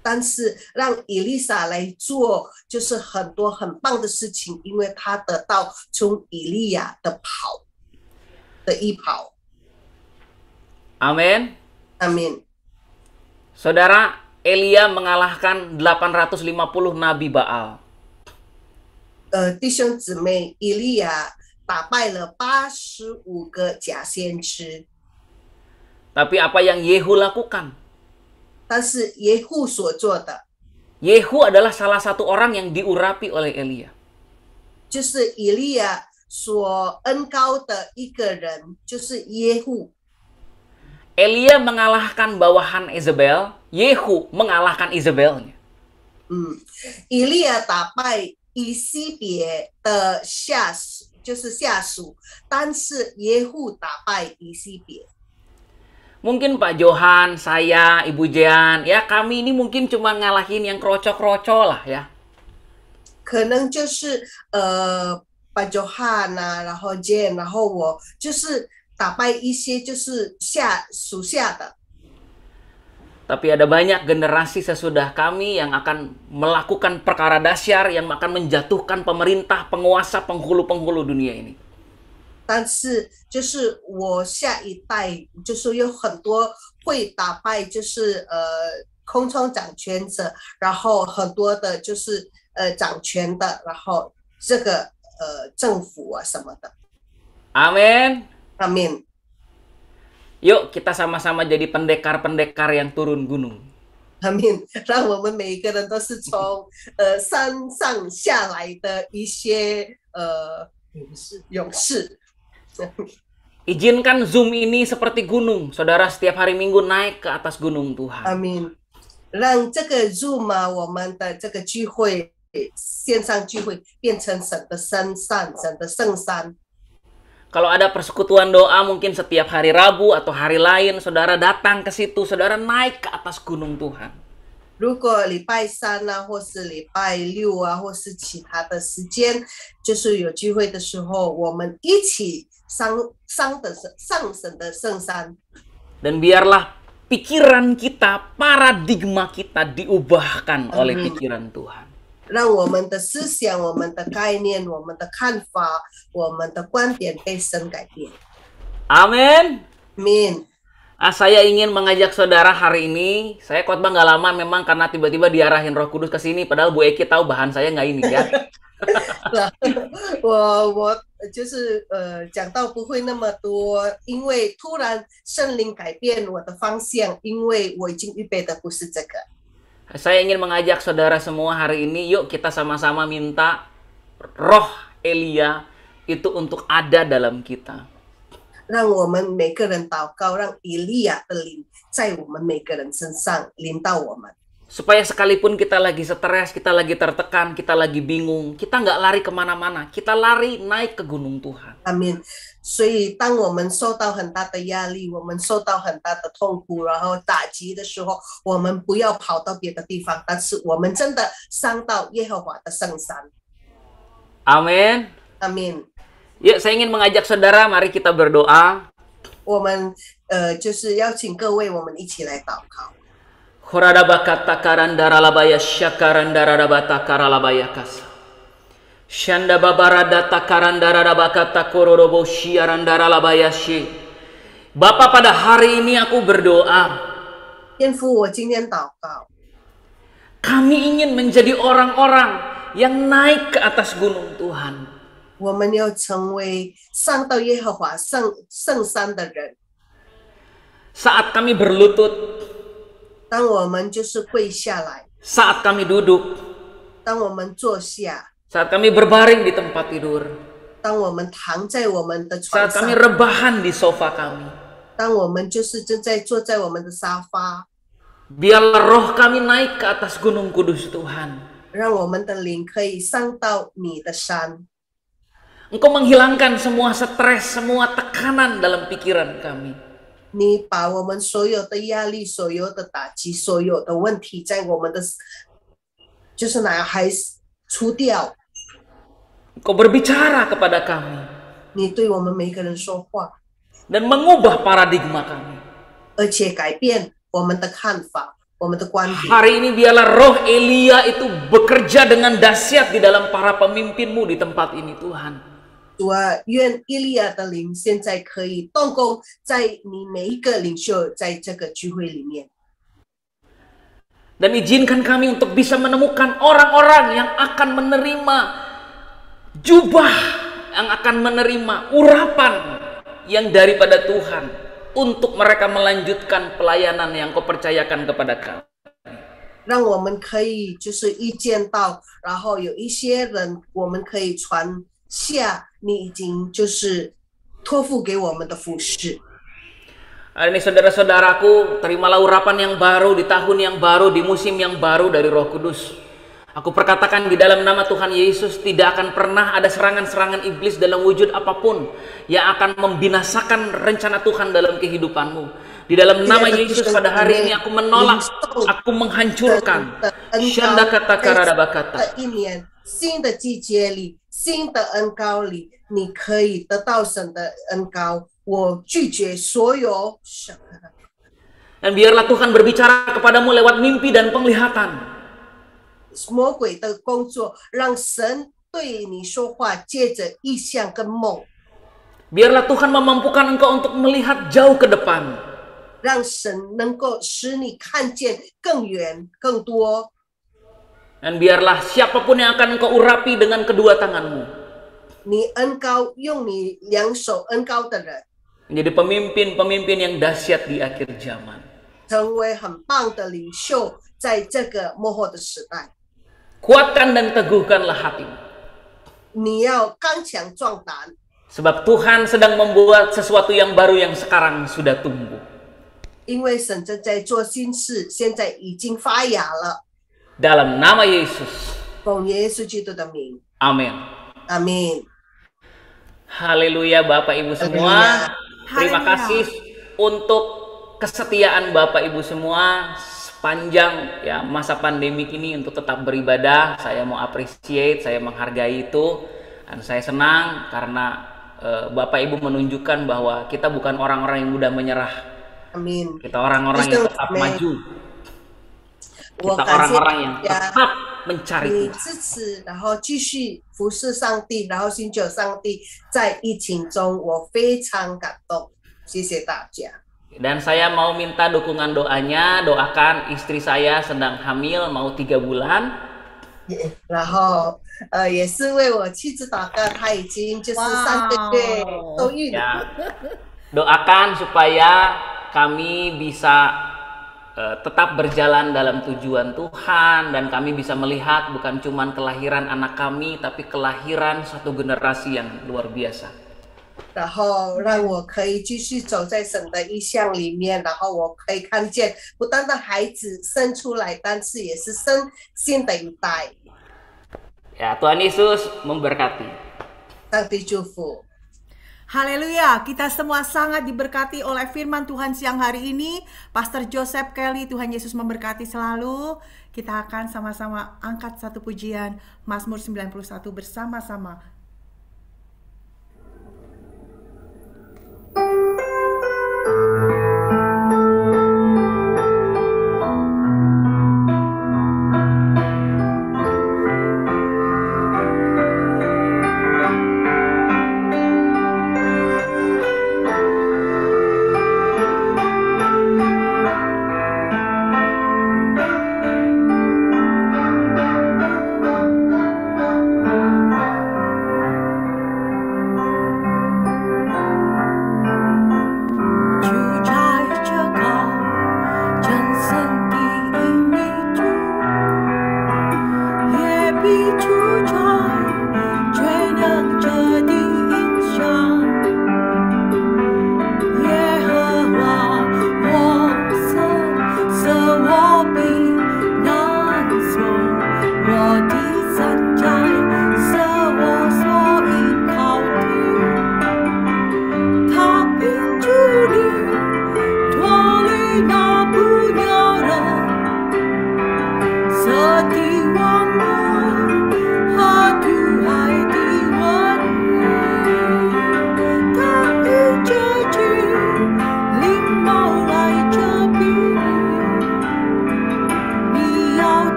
但是让以利沙来做，就是很多很棒的事情，因为他得到从以利亚的衣袍。 Amin. Amin. Saudara, Elia mengalahkan 850 nabi Baal. 弟兄姊妹，以利亚打败了85个假先知。 Tapi apa yang Yehu lakukan? 但是耶户所做的， Yehu adalah salah satu orang yang diurapi oleh Elia. 就是以利亚所恩膏的一个人，就是耶户。 Elia mengalahkan bawahan Isabel, Yehu mengalahkan Isabelnya. 以利亚打败以西别的下属，就是下属，但是耶户打败以西别。 Mungkin Pak Johan, saya, Ibu Jean, ya kami ini mungkin cuma ngalahin yang kroco-kroco lah ya. 可能就是把Johan啊，然后 Jane， 然后我就是打败一些就是属下的。 Tapi ada banyak generasi sesudah kami yang akan melakukan perkara dahsyat yang akan menjatuhkan pemerintah, penguasa, penghulu-penghulu dunia ini. 但是就是我下一代，就是有很多会打败，就是空中掌权者，然后很多的就是掌权的，然后这个政府啊什么的。 Amin. Amin. Yuk kita sama-sama jadi pendekar-pendekar yang turun gunung. Amin. 让我们每一个人都是从山上下来的一些勇士。 Izinkan Zoom ini seperti gunung, saudara setiap hari Minggu naik ke atas gunung Tuhan. Amin. 让这个 Zoom 啊，我们的这个聚会，线上聚会变成神的圣山，神的圣山。 Kalau ada persekutuan doa mungkin setiap hari Rabu atau hari lain, saudara datang ke situ, saudara naik ke atas gunung Tuhan. 如果礼拜三啊，或是礼拜六啊，或是其他的时间，就是有聚会的时候，我们一起上神的圣山。 Dan biarlah pikiran kita, paradigma kita diubahkan oleh pikiran Tuhan. 让我们的思想、我们的概念、我们的看法、我们的观点被神改变。 Amin. Amin. Saya ingin mengajak saudara hari ini. Saya khotbah nggak lama memang karena tiba-tiba diarahin Roh Kudus ke sini. Padahal Bu Eki tahu bahan saya nggak ini ya. 我就是讲到不会那么多，因为突然圣灵改变我的方向，因为我已经预备的不是这个。 Saya ingin mengajak saudara semua hari ini, yuk kita sama-sama minta roh Elia itu untuk ada dalam kita. 让我们每个人祷告，让以利亚的灵在我们每个人身上临到我们。 Supaya sekalipun kita lagi stres, kita lagi tertekan, kita lagi bingung, kita nggak lari kemana-mana, kita lari naik ke gunung Tuhan. Amin. 所以当我们受到很大的压力，我们受到很大的痛苦，然后打击的时候，我们不要跑到别的地方，但是我们真的上到耶和华的圣山。 Amin. Amin. Yuk, saya ingin mengajak saudara, mari kita berdoa. 我们就是邀请各位，我们一起来祷告。 Khoradabakata karandara labaya syakarandara rabata karalabaya kasa. Shanda babarada takarandara rabakata kororobo syiarandara labaya shi. Bapa, pada hari ini aku berdoa. 天父，我今天祷告， Kami ingin menjadi orang-orang yang naik ke atas gunung Tuhan. 我们要成为上到耶和华圣山的人。 Saat kami berlutut, 当我们就是跪下来， saat kami duduk, 当我们坐下， saat kami berbaring di tempat tidur, 当我们躺在我们的床 saat kami 上， rebahan di sofa kami. 当我们就是正在坐在我们的沙发， Biarlah roh kami naik ke atas gunung kudus Tuhan. 让我们的灵可以上到你的山。 Engkau menghilangkan semua stres, semua tekanan dalam pikiran kami. 你把我们所有的压力、所有的打击、所有的问题，在我们的就是脑海除掉。 Engkau berbicara kepada kami 你对我们每一个人说话， dan mengubah paradigma kami. 而且改变我们的看法、我们的观点。 Hari ini biarlah roh Elia itu bekerja dengan dahsyat di dalam para pemimpinmu di tempat ini Tuhan. 主啊，愿以利亚的灵现在可以动工在你每一个领袖在这个聚会里面。 Dan izinkan kami untuk bisa menemukan orang-orang yang akan menerima jubah, yang akan menerima urapan yang daripada Tuhan untuk mereka melanjutkan pelayanan yang kau percayakan kepada kami. 让我们可以就是遇见到，然后有一些人我们可以传下你已经就是托付给我们的服饰。 Hari ini saudara-saudaraku, terimalah urapan yang baru di tahun yang baru, di musim yang baru dari Roh Kudus. Aku perkatakan di dalam nama Tuhan Yesus, tidak akan pernah ada serangan-serangan iblis dalam wujud apapun yang akan membinasakan rencana Tuhan dalam kehidupanmu. Di dalam nama Yesus pada hari ini aku menolak, aku menghancurkan. Shanda kata karada bakata. 一年新的季节里，新的恩膏里，你可以得到神的恩膏。我拒绝所有 Dan biarlah Tuhan berbicara kepadamu lewat mimpi dan penglihatan. 魔鬼的工作，让神对你说话，借着意象跟梦， Biarlah Tuhan memampukan engkau untuk melihat jauh ke depan. 让神能够使你看见更远、更多。 Dan biarlah siapapun yang akan engkau urapi dengan kedua tanganmu 你恩膏用你两手恩膏的人， menjadi pemimpin-pemimpin yang dahsyat di akhir zaman. 成为很棒的领袖，在这个末后的时代， Kuatkan dan teguhkanlah hatimu. 你要刚强壮胆， Sebab Tuhan sedang membuat sesuatu yang baru yang sekarang sudah tumbuh. 因为神正在做新事，现在已经发芽了。 Dalam nama Yesus. 奉耶稣基督的名， Amin. 阿门。 Haleluya Bapak Ibu semua. Terima Haleluya. kasih untuk kesetiaan Bapak Ibu semua sepanjang ya masa pandemi ini untuk tetap beribadah. Saya mau appreciate, saya menghargai itu, dan saya senang karena Bapak Ibu menunjukkan bahwa kita bukan orang-orang yang mudah menyerah. 阿门。 Kita orang-orang yang tetap maju. 我 Kita 感谢 orang-orang yang 大家 tetap mencari 你 Tuhan. 支持，然后继续服侍上帝，然后寻求上帝。在疫情中，我非常感动，谢谢大家。 Dan saya mau minta dukungan doanya, doakan istri saya sedang hamil mau 3 bulan. 然后也是为我妻子祷告，她已经就是3个月受孕。 Ya, doakan supaya kami bisa tetap berjalan dalam tujuan Tuhan dan kami bisa melihat bukan cuma kelahiran anak kami tapi kelahiran satu generasi yang luar biasa. 然后让我可以继续走在神的意象里面，然后我可以看见不单单孩子生出来，但是也是生新的一代。 Ya, Tuhan Yesus memberkati. 上帝祝福。 Haleluya, kita semua sangat diberkati oleh firman Tuhan siang hari ini. Pastor Joseph Kelly, Tuhan Yesus memberkati selalu. Kita akan sama-sama angkat satu pujian Mazmur 91 bersama-sama.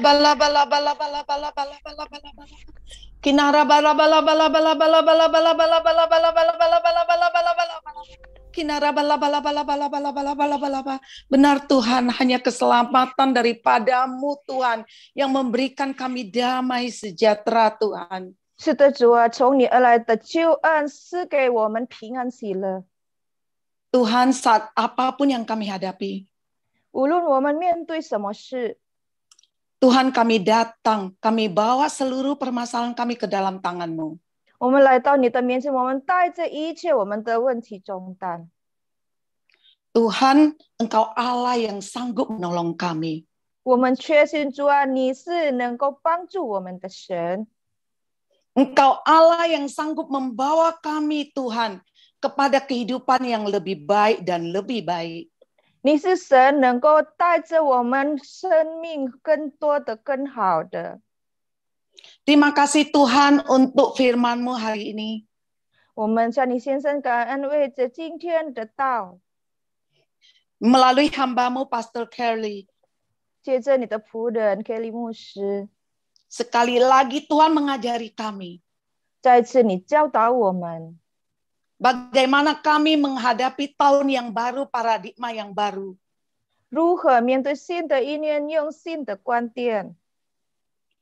bala bala bala bala bala bala bala bala bala. Kinara bala bala bala bala bala bala bala bala bala bala bala bala bala bala bala bala bala. Kinara bala bala bala bala bala bala bala bala bala. Benar Tuhan, hanya keselamatan daripadamu Tuhan yang memberikan kami damai sejahtera Tuhan. 是的，主啊，从你而来的救恩是给我们平安喜乐。 Tuhan, saat apapun yang kami hadapi, 无论我们面对什么事， Tuhan kami datang, kami bawa seluruh permasalahan kami ke dalam tangan-Mu. 我们来到你的面前，我们带着一切我们的问题重担。 Tuhan, Engkau Allah yang sanggup menolong kami. 我们确信主啊，你是能够帮助我们的神。 Engkau Allah yang sanggup membawa kami Tuhan kepada kehidupan yang lebih baik dan lebih baik. 你是神能够带着我们生命更多的、更好的。 Terima kasih Tuhan untuk firman-Mu hari ini. 我们向你先生感恩，为着今天的道， Melalui hamba-Mu Pastor Kelly. 借着你的仆人 Kelly 牧师， Sekali lagi Tuhan mengajari kami 再次你教导我们， bagaimana kami menghadapi tahun yang baru, paradigma yang baru. 如何面对新的一年，用新的观点、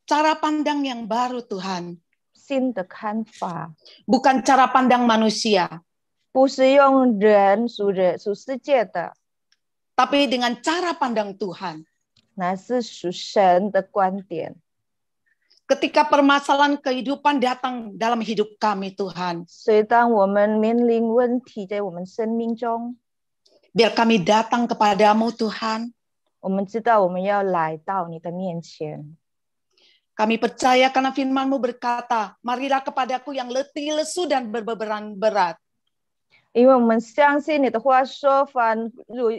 Cara pandang yang baru Tuhan. 新的看法， Bukan cara pandang manusia, 不是用人属世界的， tapi dengan cara pandang Tuhan. 乃是属神的观点。 Ketika permasalahan kehidupan datang dalam hidup kami Tuhan, 所以当我们面临问题在我们生命中， biar kami datang kepadamu Tuhan. 我们知道我们要来到你的面前。 Kami percaya karena firman-Mu berkata, marilah kepadaku yang letih, lesu, dan berbeban berat. 因为我们相信你的话说，凡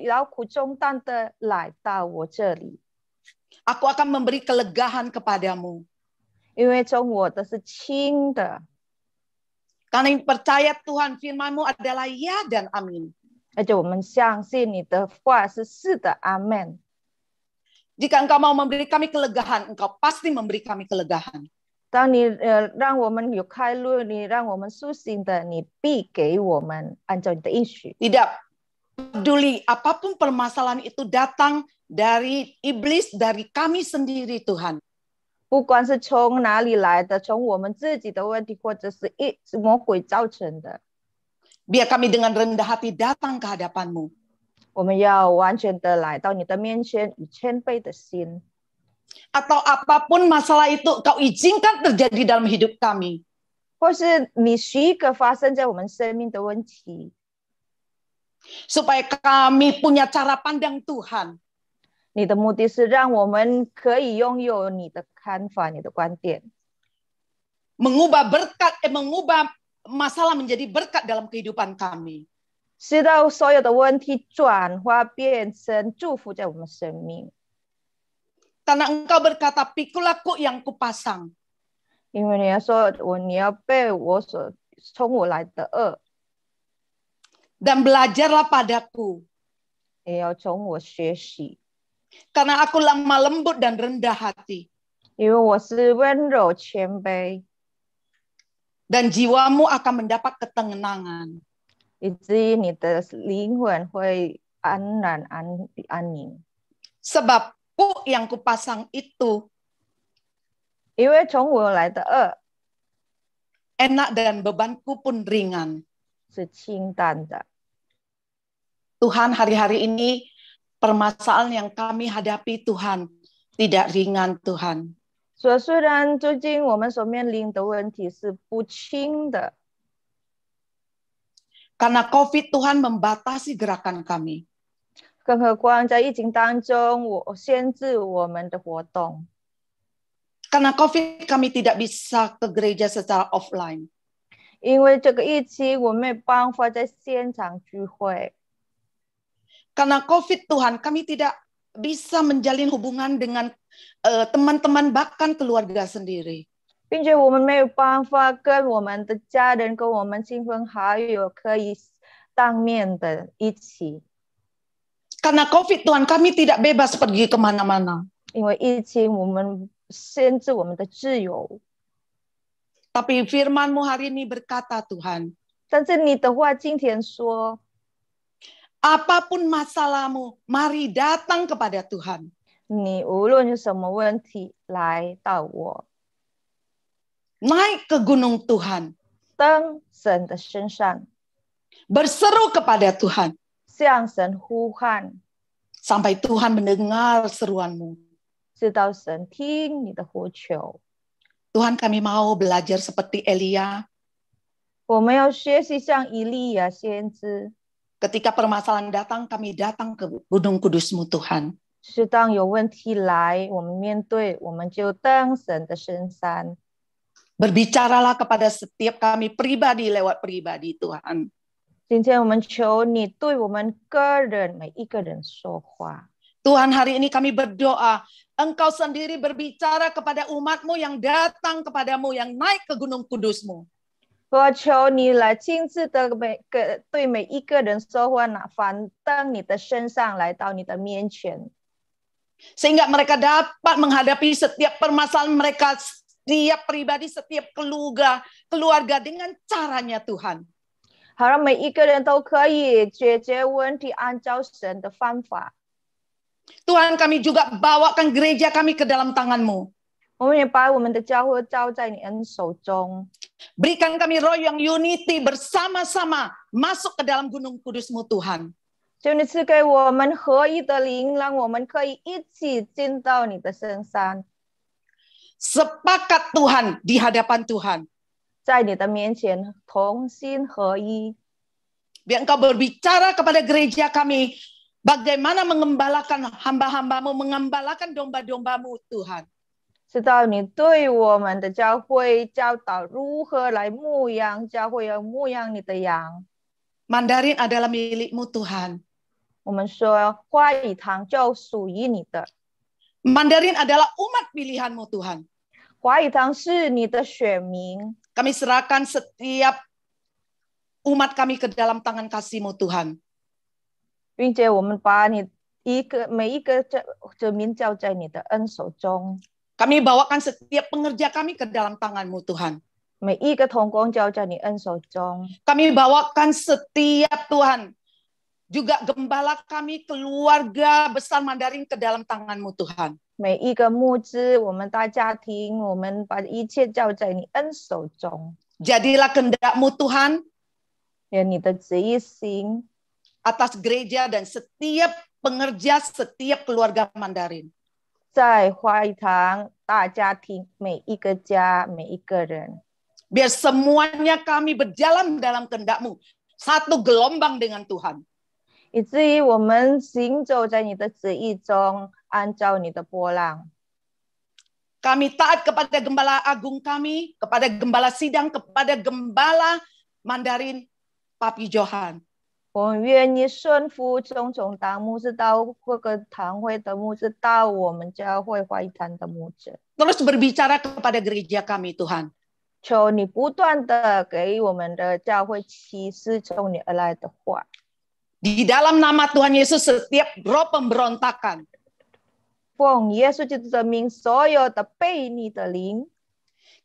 劳苦重担的来到我这里， Aku akan memberi kelegahan kepadamu. 因为从我的是轻的， Karena percaya Tuhan firman-Mu adalah ya dan amin. 而且我们相信你的话是是的，阿门。 Jika Engkau mau memberi kami kelegahan, Engkau pasti memberi kami kelegahan. 当你让我们有开路，你让我们苏醒的，你必给我们按照你的应许。 Tidak peduli apapun permasalahan itu datang dari iblis, dari kami sendiri Tuhan. 不管是从哪里来的，从我们自己的问题，或者是魔鬼造成的， Biar kami dengan rendah hati datang ke hadapan-Mu. 我们要完全的来到你的面前，以谦卑的心。 Atau apapun masalah itu Kau izinkan terjadi dalam hidup kami. 或是你许可发生在我们生命的问题， Supaya kami punya cara pandang Tuhan. 你的目的是让我们可以拥有你的看法、你的观点， Mengubah masalah menjadi berkat dalam kehidupan kami. 使到所有的问题转化变成祝福在我们生命。 Karena Engkau berkata, pikul aku yang kupasang. 因为你要说你要被我所从我来的恶， Dan belajarlah padaku. 也要从我学习， Karena aku lemah lembut dan rendah hati. 因为我是温柔谦卑， Dan jiwamu akan mendapat ketenangan. 以至于你的灵魂会安然安宁。 Sebab yang kupasang itu 因为从我来的恶 enak dan bebanku pun ringan. 是清淡的。 Tuhan, hari-hari ini permasalahan yang kami hadapi Tuhan tidak ringan Tuhan. 所以虽然最近我们所面临的问题是不轻的， Karena COVID Tuhan membatasi gerakan kami. 更何况在疫情当中，我限制我们的活动。 Karena COVID kami tidak bisa ke gereja secara offline. 因为这个疫情，我没办法在现场聚会。 Karena COVID Tuhan kami tidak bisa menjalin hubungan dengan teman-teman bahkan keluarga sendiri. 并且我们没有办法跟我们的家人、跟我们亲朋好友可以当面的一起。 Karena COVID Tuhan kami tidak bebas pergi kemana-mana. 因为疫情我们限制我们的自由。 Tapi firman-Mu hari ini berkata Tuhan, 但是你的话今天说， apapun masalahmu, mari datang kepada Tuhan. 你无论有什么问题来到我， Naik ke gunung Tuhan, 登神的身上， berseru kepada Tuhan, 向神呼喊， sampai Tuhan mendengar seruanmu. 直到神听你的呼求。 Tuhan, kami mau belajar seperti Elia. 我们要学习像以利亚先知， Ketika permasalahan datang, kami datang ke gunung kudus-Mu Tuhan. 是当有问题来，我们面对，我们就登神的深山。 Berbicaralah kepada setiap kami pribadi lewat pribadi Tuhan. 今天我们求你对我们个人每一个人说话。 Tuhan, hari ini kami berdoa, Engkau sendiri berbicara kepada umat-Mu yang datang kepadamu, yang naik ke gunung kudus-Mu. 我求你来亲自的对每一个人说话，反登你的身上来到你的面前， Sehingga mereka dapat menghadapi setiap permasalahan mereka, setiap pribadi, setiap keluarga dengan caranya Tuhan. 好让每一个人都可以解决问题，按照神的方法。 Tuhan, kami juga bawakan gereja kami ke dalam tangan-Mu. 我们也把我们的教会交在你恩手中， Berikan kami roh yang unity bersama-sama masuk ke dalam gunung kudus-Mu Tuhan. 求你赐给我们合一的灵，让我们可以一起进到你的深山， Sepakat Tuhan di hadapan Tuhan. 在你的面前同心合一。 Biar Engkau berbicara kepada gereja kami, bagaimana mengembalakan hamba-hamba-Mu, mengembalakan domba-domba-Mu Tuhan. 知道你对我们的教会教导如何来牧养教会，要牧养你的羊。 Mandarin adalah milik-Mu Tuhan. 我们说话语堂就属于你的， Mandarin adalah umat pilihan-Mu Tuhan. 话语堂是你的选民。 Kami serahkan setiap umat kami ke dalam tangan kasih-Mu Tuhan. 并且我们把你每一个子民交在你的恩手中， Kami bawakan setiap pengerja kami ke dalam tangan-Mu Tuhan. 每一个同工交在你恩手中。 Kami bawakan setiap Tuhan, juga gembala kami, keluarga besar Mandarin ke dalam tangan-Mu Tuhan. 每一个牧师，我们大家庭，我们把一切交在你恩手中。 Jadilah kehendak-Mu Tuhan 愿你的旨意行 atas gereja dan setiap pengerja, setiap keluarga Mandarin. 在话语堂、大家庭、每一个家、每一个人。 Biar semuanya kami berjalan dalam kehendak-Mu, satu gelombang dengan Tuhan. 以至于我们行走在你的旨意中，按照你的波浪。 Kami taat kepada gembala agung kami, kepada gembala sidang, kepada gembala Mandarin Papi Johan. 我们愿意顺服种种当牧师，到各个堂会的牧师，到我们教会话语堂的牧者。 Terus berbicara kepada gereja kami Tuhan. 求你不断的给我们的教会启示从你而来的话。 Di dalam nama Tuhan Yesus, setiap roh pemberontakan, 奉耶稣基督的名，所有的悖逆的灵，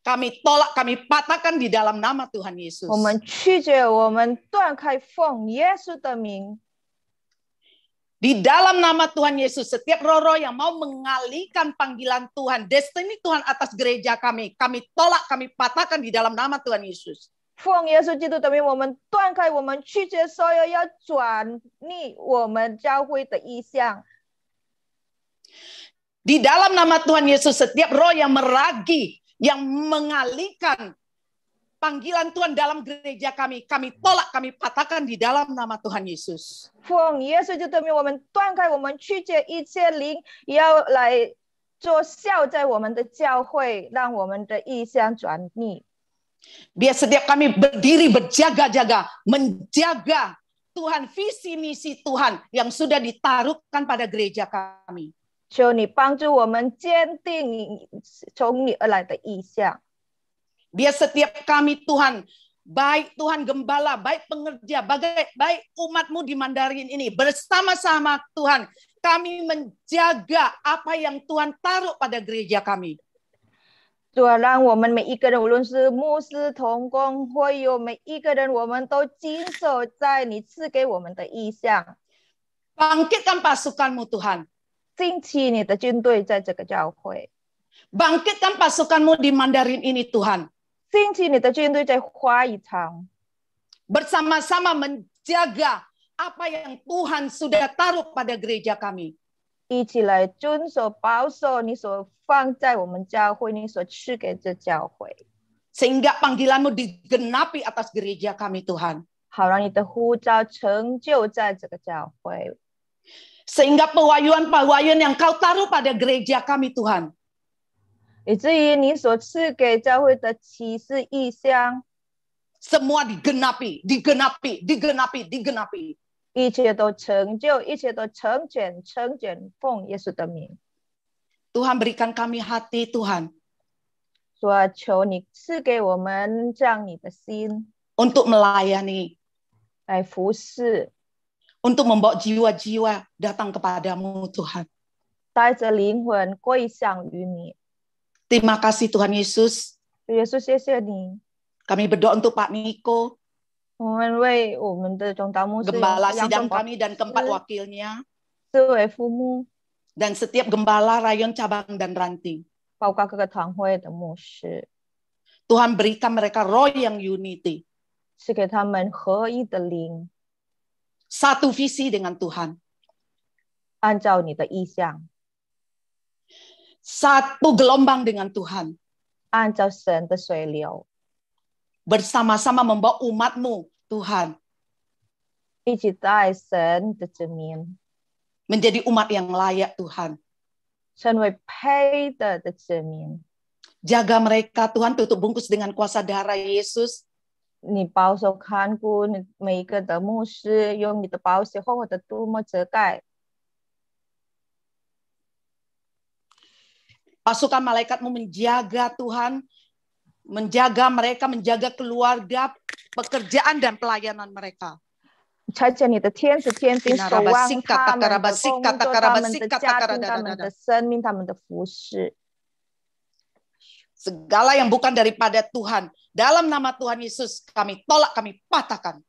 kami tolak, kami patahkan di dalam nama Tuhan Yesus. 我们拒绝，我们断开，奉耶稣的名。 Di dalam nama Tuhan Yesus, setiap roh-roh yang mau mengalihkan panggilan Tuhan, destiny Tuhan atas gereja kami tolak, kami patahkan di dalam nama Tuhan Yesus. 奉耶稣基督的名，我们断开，我们拒绝所有要转逆我们教会的意向。 Di dalam nama Tuhan Yesus, setiap roh yang meragi, yang mengalihkan panggilan Tuhan dalam gereja kami tolak, kami patahkan di dalam nama Tuhan Yesus. 奉耶稣基督的名，我们断开，我们拒绝一切灵要来做效在我们的教会，让我们的意向转逆。 Biar setiap kami berdiri berjaga-jaga, menjaga Tuhan, visi misi Tuhan yang sudah ditaruhkan pada gereja kami. 求你帮助我们坚定你从你而来的意向。 Biar setiap kami Tuhan, baik Tuhan gembala, baik pengerja, baik umat-Mu di Mandarin ini, bersama-sama Tuhan, kami menjaga apa yang Tuhan taruh pada gereja kami. 主啊，让我们每一个人，无论是牧师、同工，会有每一个人，我们都谨守在你赐给我们的意向。 Bangkitkan pasukanmu Tuhan. 兴起你的军队在这个教会， Bangkitkan pasukanmu di Mandarin ini Tuhan. 兴起你的军队在花语场， Bersama-sama menjaga apa yang Tuhan sudah taruh pada gereja kami. 一起来遵守、保守你所放在我们教会，你所赐给这教会， Sehingga panggilanmu digenapi atas gereja kami Tuhan. 好让你的呼召成就在这个教会， Sehingga pewahyuan-pewahyuan yang kau taruh pada gereja kami Tuhan. 以至于你所赐给教会的启示意象， Semua digenapi, digenapi, digenapi, digenapi. 一切都成就，一切都成全，成全，奉耶稣的名。 Tuhan berikan kami hati Tuhan 主啊，求你赐给我们这样你的心 untuk melayani, 来服侍， untuk membawa jiwa-jiwa datang kepadamu Tuhan. 带着灵魂归向于你。 Terima kasih Tuhan Yesus. 耶稣，谢谢你。 Kami berdoa untuk Pak Niko, 我们为我们的总导牧师 gembala 杨 sidang 总保 kami dan keempat wakilnya, 四位父母， dan setiap gembala rayon cabang dan ranting. 包括各个团会的牧师， Tuhan berikan mereka roh yang unity. 是给他们合一的灵， Satu visi dengan Tuhan. 按照你的意向， Satu gelombang dengan Tuhan. 按照神的水流， Bersama-sama membawa umatmu Tuhan. 一起带神的子民， Menjadi umat yang layak Tuhan. 成为配的子民。 Jaga mereka Tuhan, tutup bungkus dengan kuasa darah Yesus. 你保守看顾你每一个的牧师，用你的宝血厚厚的涂抹遮盖。 Pasukan malaikatmu menjaga Tuhan, menjaga mereka, menjaga keluarga, pekerjaan dan pelayanan mereka. 差遣你的天使天兵守望他们的工作、他们的家庭、他们的生命、他们的服饰。 Segala yang bukan daripada Tuhan, dalam nama Tuhan Yesus kami tolak, kami patahkan.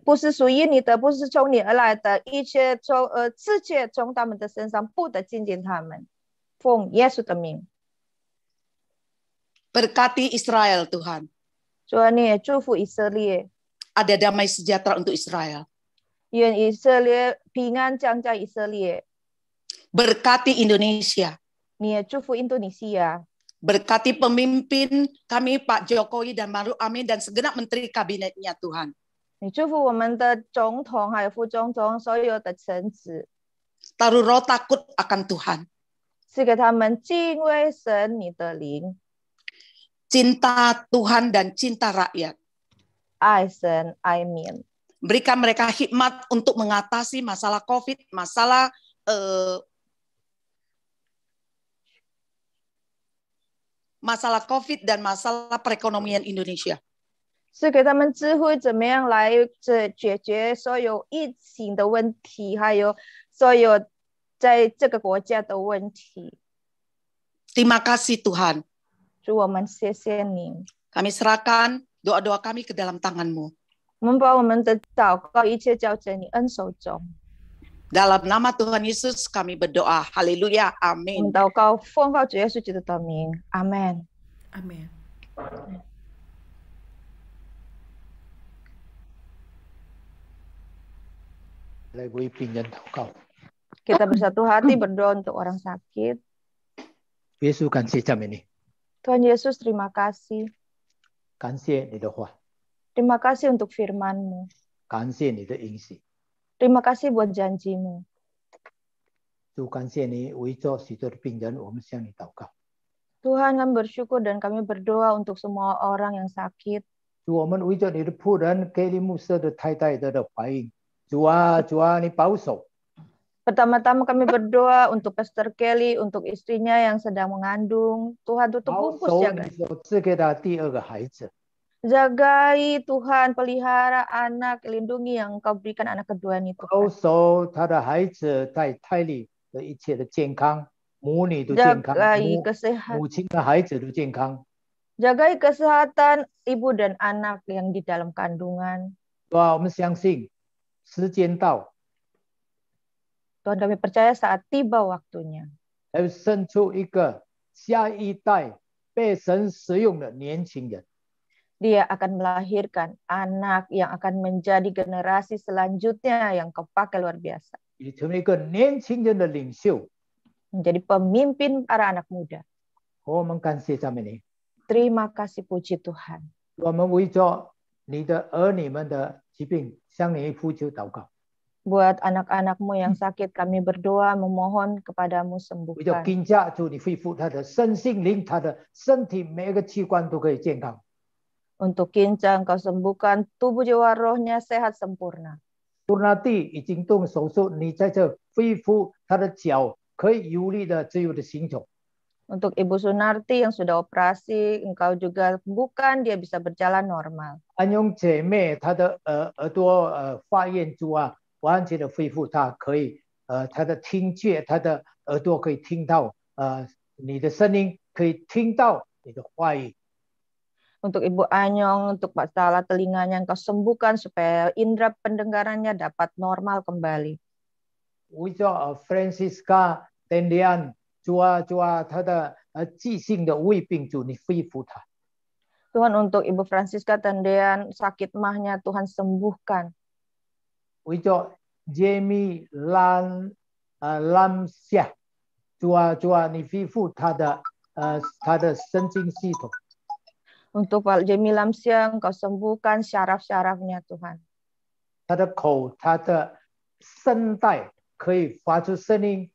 不是属于你的，不是从你而来的，一切从他们的身上不得进进他们。奉耶稣的名， Berkati Israel Tuhan. 主啊，你也祝福以色列， Ada damai sejahtera untuk Israel. 愿以色列平安降在以色列。 Berkati Indonesia. 你也祝福印度尼西亚， Berkati pemimpin kami Pak Jokowi dan Maruf Amin dan segenap menteri kabinetnya Tuhan. 你祝福我们的总统还有副总统所有的臣子， Taruh roh takut akan Tuhan. 赐给他们敬畏神你的灵， Cinta Tuhan dan cinta rakyat. 爱神爱民， Berikan mereka hikmat untuk mengatasi masalah COVID, masalah COVID dan masalah perekonomian Indonesia. 是给他们智慧，怎么样来解决所有疫情的问题，还有所有在这个国家的问题。 Terima kasih Tuhan. 主，我们谢谢你， Kami serahkan doa-doa kami ke dalam tangan-Mu. 我们把我们的祷告一切交在你恩手中。 Dalam nama Tuhan Yesus kami berdoa. Haleluya. 我 Amin. 们祷告，奉靠主耶稣基督的名，阿门。 Amin. Lại với bệnh nhân祷告。 Kita bersatu hati berdoa untuk orang sakit. Yesus感谢赞美你， Tuhan Yesus, terima kasih. 感谢你的话， Terima kasih untuk firman-Mu. 感谢你的应许， Terima kasih buat janji-Mu. 主感谢你为着许多的病人，我们向你祷告。 Tuhan, kami bersyukur dan kami berdoa untuk semua orang yang sakit. 主，我们为着你的仆人给利牧师的太太的怀孕，主啊，主啊，你保守。 Pertama-tama kami berdoa untuk Pastor Kelly, untuk istrinya yang sedang mengandung. Tuhan tutup 保 bungkus 守 jaga. 你所赐给他第二个孩子， Jagai Tuhan, pelihara anak, lindungi yang Engkau berikan anak kedua ini 保 Tuhan. 守他的孩子在胎里的一切的健康，母女的健康， Jagai kesehatan, 母亲的孩子的健康。 jagai kesehatan ibu dan anak yang di dalam kandungan. 主啊，我们相信时间到， Tuhan, kami percaya saat tiba waktunya. 还会生出一个下一代被神使用的年轻人。 Dia akan melahirkan anak yang akan menjadi generasi selanjutnya yang Kau pakai luar biasa. 也成为一个年轻人的领袖。 Menjadi pemimpin para anak muda. 我们感谢赞美你， Terima kasih puji Tuhan. 我们为着你的儿女们的疾病向你呼求祷告， Buat anak-anak-Mu yang sakit, kami berdoa memohon kepadamu 为着 sembuhkan. 金家主你恢复他的身心灵，他的身体每一个器官都可以健康。 Untuk Kinca, Engkau sembuhkan tubuh jiwa rohnya sehat sempurna. 杜纳蒂已经动手术，你在这恢复他的脚可以有力的自由的行走。 Untuk Ibu Sunarti yang sudah operasi, Engkau juga sembuhkan, dia bisa berjalan normal. 安永姐妹她的耳朵发炎主啊，完全的恢复，她可以她的听觉，她的耳朵可以听到你的声音，可以听到你的话语。 Untuk Ibu Anyong, untuk masalah telinganya Engkau sembuhkan supaya indera pendengarannya dapat normal kembali. 为着Francisca 等连主啊她的记性的胃病主，你恢复她。 Tuhan, untuk Ibu Francisca Tendean, sakit mahnya Tuhan sembuhkan. 为着 Jamie Lamsia 主啊你恢复她的神经系统。 Untuk Pak Jamie Lamsia, Engkau sembuhkan syaraf-syarafnya Tuhan. 他的口，他的声带可以发出声音，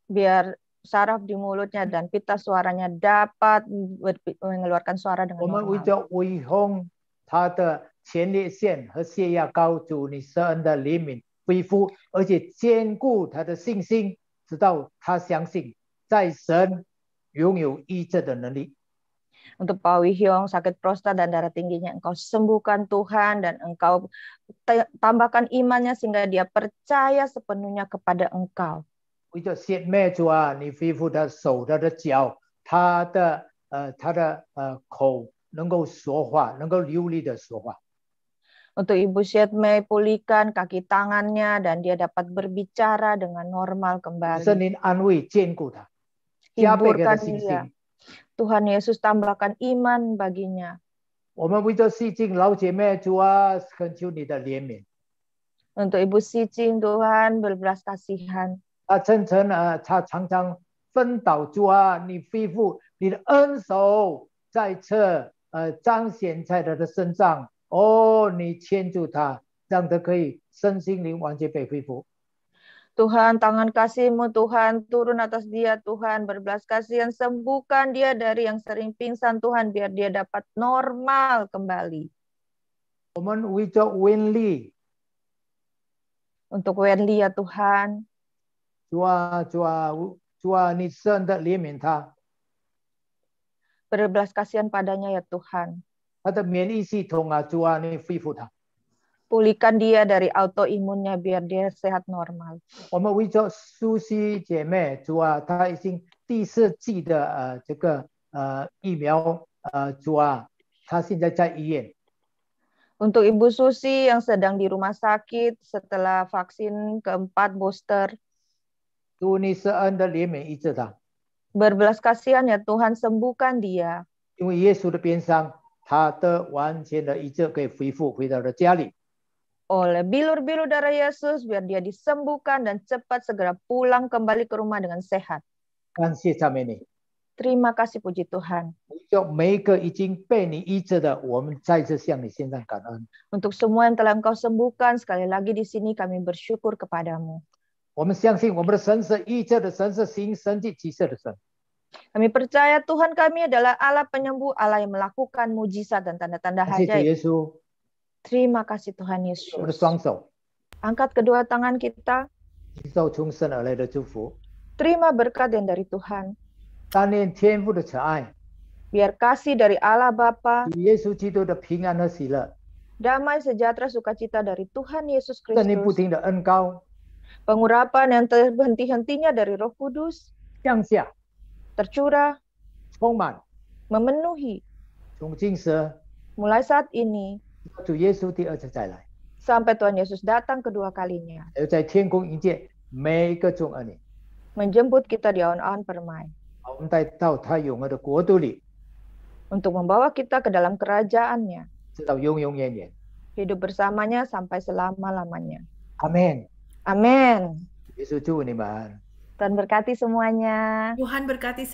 Biar saraf di mulutnya dan pita suaranya dapat mengeluarkan suara 我 dengan 们为 normal. 着微风，他的前列腺和血压高，主你施恩的怜悯恢复，而且坚固他的信心，直到他相信在神拥有医治的能力。 Untuk Pak Wihyong, sakit prostat dan darah tingginya, Engkau sembuhkan Tuhan, dan Engkau tambahkan imannya sehingga dia percaya sepenuhnya kepada Engkau. 为着谢妹主啊，你恢复他手、他的脚、他的口能够说话，能够流利的说话。 Untuk Ibu Syedmei, pulihkan kaki tangannya dan dia dapat berbicara dengan normal 圣 kembali. 灵安慰坚固他，加倍给他 Hiburkan 信 dia. 心。 Tuhan Yesus tambahkan iman baginya. 我们为着西京老姐妹主啊，恳求你的怜悯。 Untuk Ibu Sicing, Tuhan berbelas kasihan. 她常常昏倒，主啊，你恢复你的恩手在这彰显在她的身上。哦，你牵住她，让她可以身心灵完全被恢复。 Tuhan, tangan kasih-Mu Tuhan turun atas dia Tuhan, berbelas kasihan, sembuhkan dia dari yang sering pingsan Tuhan, biar dia dapat normal kembali. 我们为着温丽， Untuk Wenli ya Tuhan, 主啊，你深的怜悯她， berbelas kasihan padanya ya Tuhan. 她的免疫系统啊，主啊，你恢复她。 Pulihkan dia dari autoimunnya biar dia sehat normal. 我们为着苏西姐妹，主啊，她已经第4剂的这个疫苗，主啊，她现在在医院。 Untuk Ibu Susi yang sedang di rumah sakit setelah vaksin keempat booster, 主你施恩的怜悯医治她， berbelas kasihan ya Tuhan, sembuhkan dia. 因为耶稣的鞭伤，她得完全的医治，可以恢复回到了家里。 Oleh bilur-bilur darah Yesus, biar dia disembuhkan dan cepat segera pulang kembali ke rumah dengan sehat. 感谢赞美你， Terima kasih puji Tuhan. 为着每一个已经被你医治的，我们再次向你献上感恩。 Untuk semua yang telah Engkau sembuhkan, sekali lagi di sini kami bersyukur kepadamu. 我们相信我们的神是医治的神，是行神迹奇事的神。 Kami percaya Tuhan kami adalah Allah penyembuh, Allah yang melakukan mujizat dan tanda-tanda 感谢主 ajaib. 耶稣， Terima kasih Tuhan 我们的 Yesus. 双手 Angkat kedua tangan kita, 接受从神而来的祝福， terima berkat yang dari Tuhan. 单念天父的慈爱， Biar kasih dari Allah Bapa, 主耶稣基督的平安和喜乐， damai sejahtera sukacita dari Tuhan Yesus 圣灵不 Kristus, 停的恩膏 pengurapan yang terhenti-hentinya dari Roh Kudus, 降下， tercurah, 充满， memenuhi, 从今时 mulai saat ini, 到主耶稣第二次再来， sampai Tuhan Yesus datang kedua kalinya, 还有在天空迎接每一个众儿女， menjemput kita di awan-awan permai, 把我们带到他永恒的国度里， untuk membawa kita ke dalam kerajaannya, 直到永永远远。 hidup bersamanya sampai selama-lamanya. 阿门。 Amin. 耶稣祝福你们。 Tuhan berkati semuanya. Tuhan berkati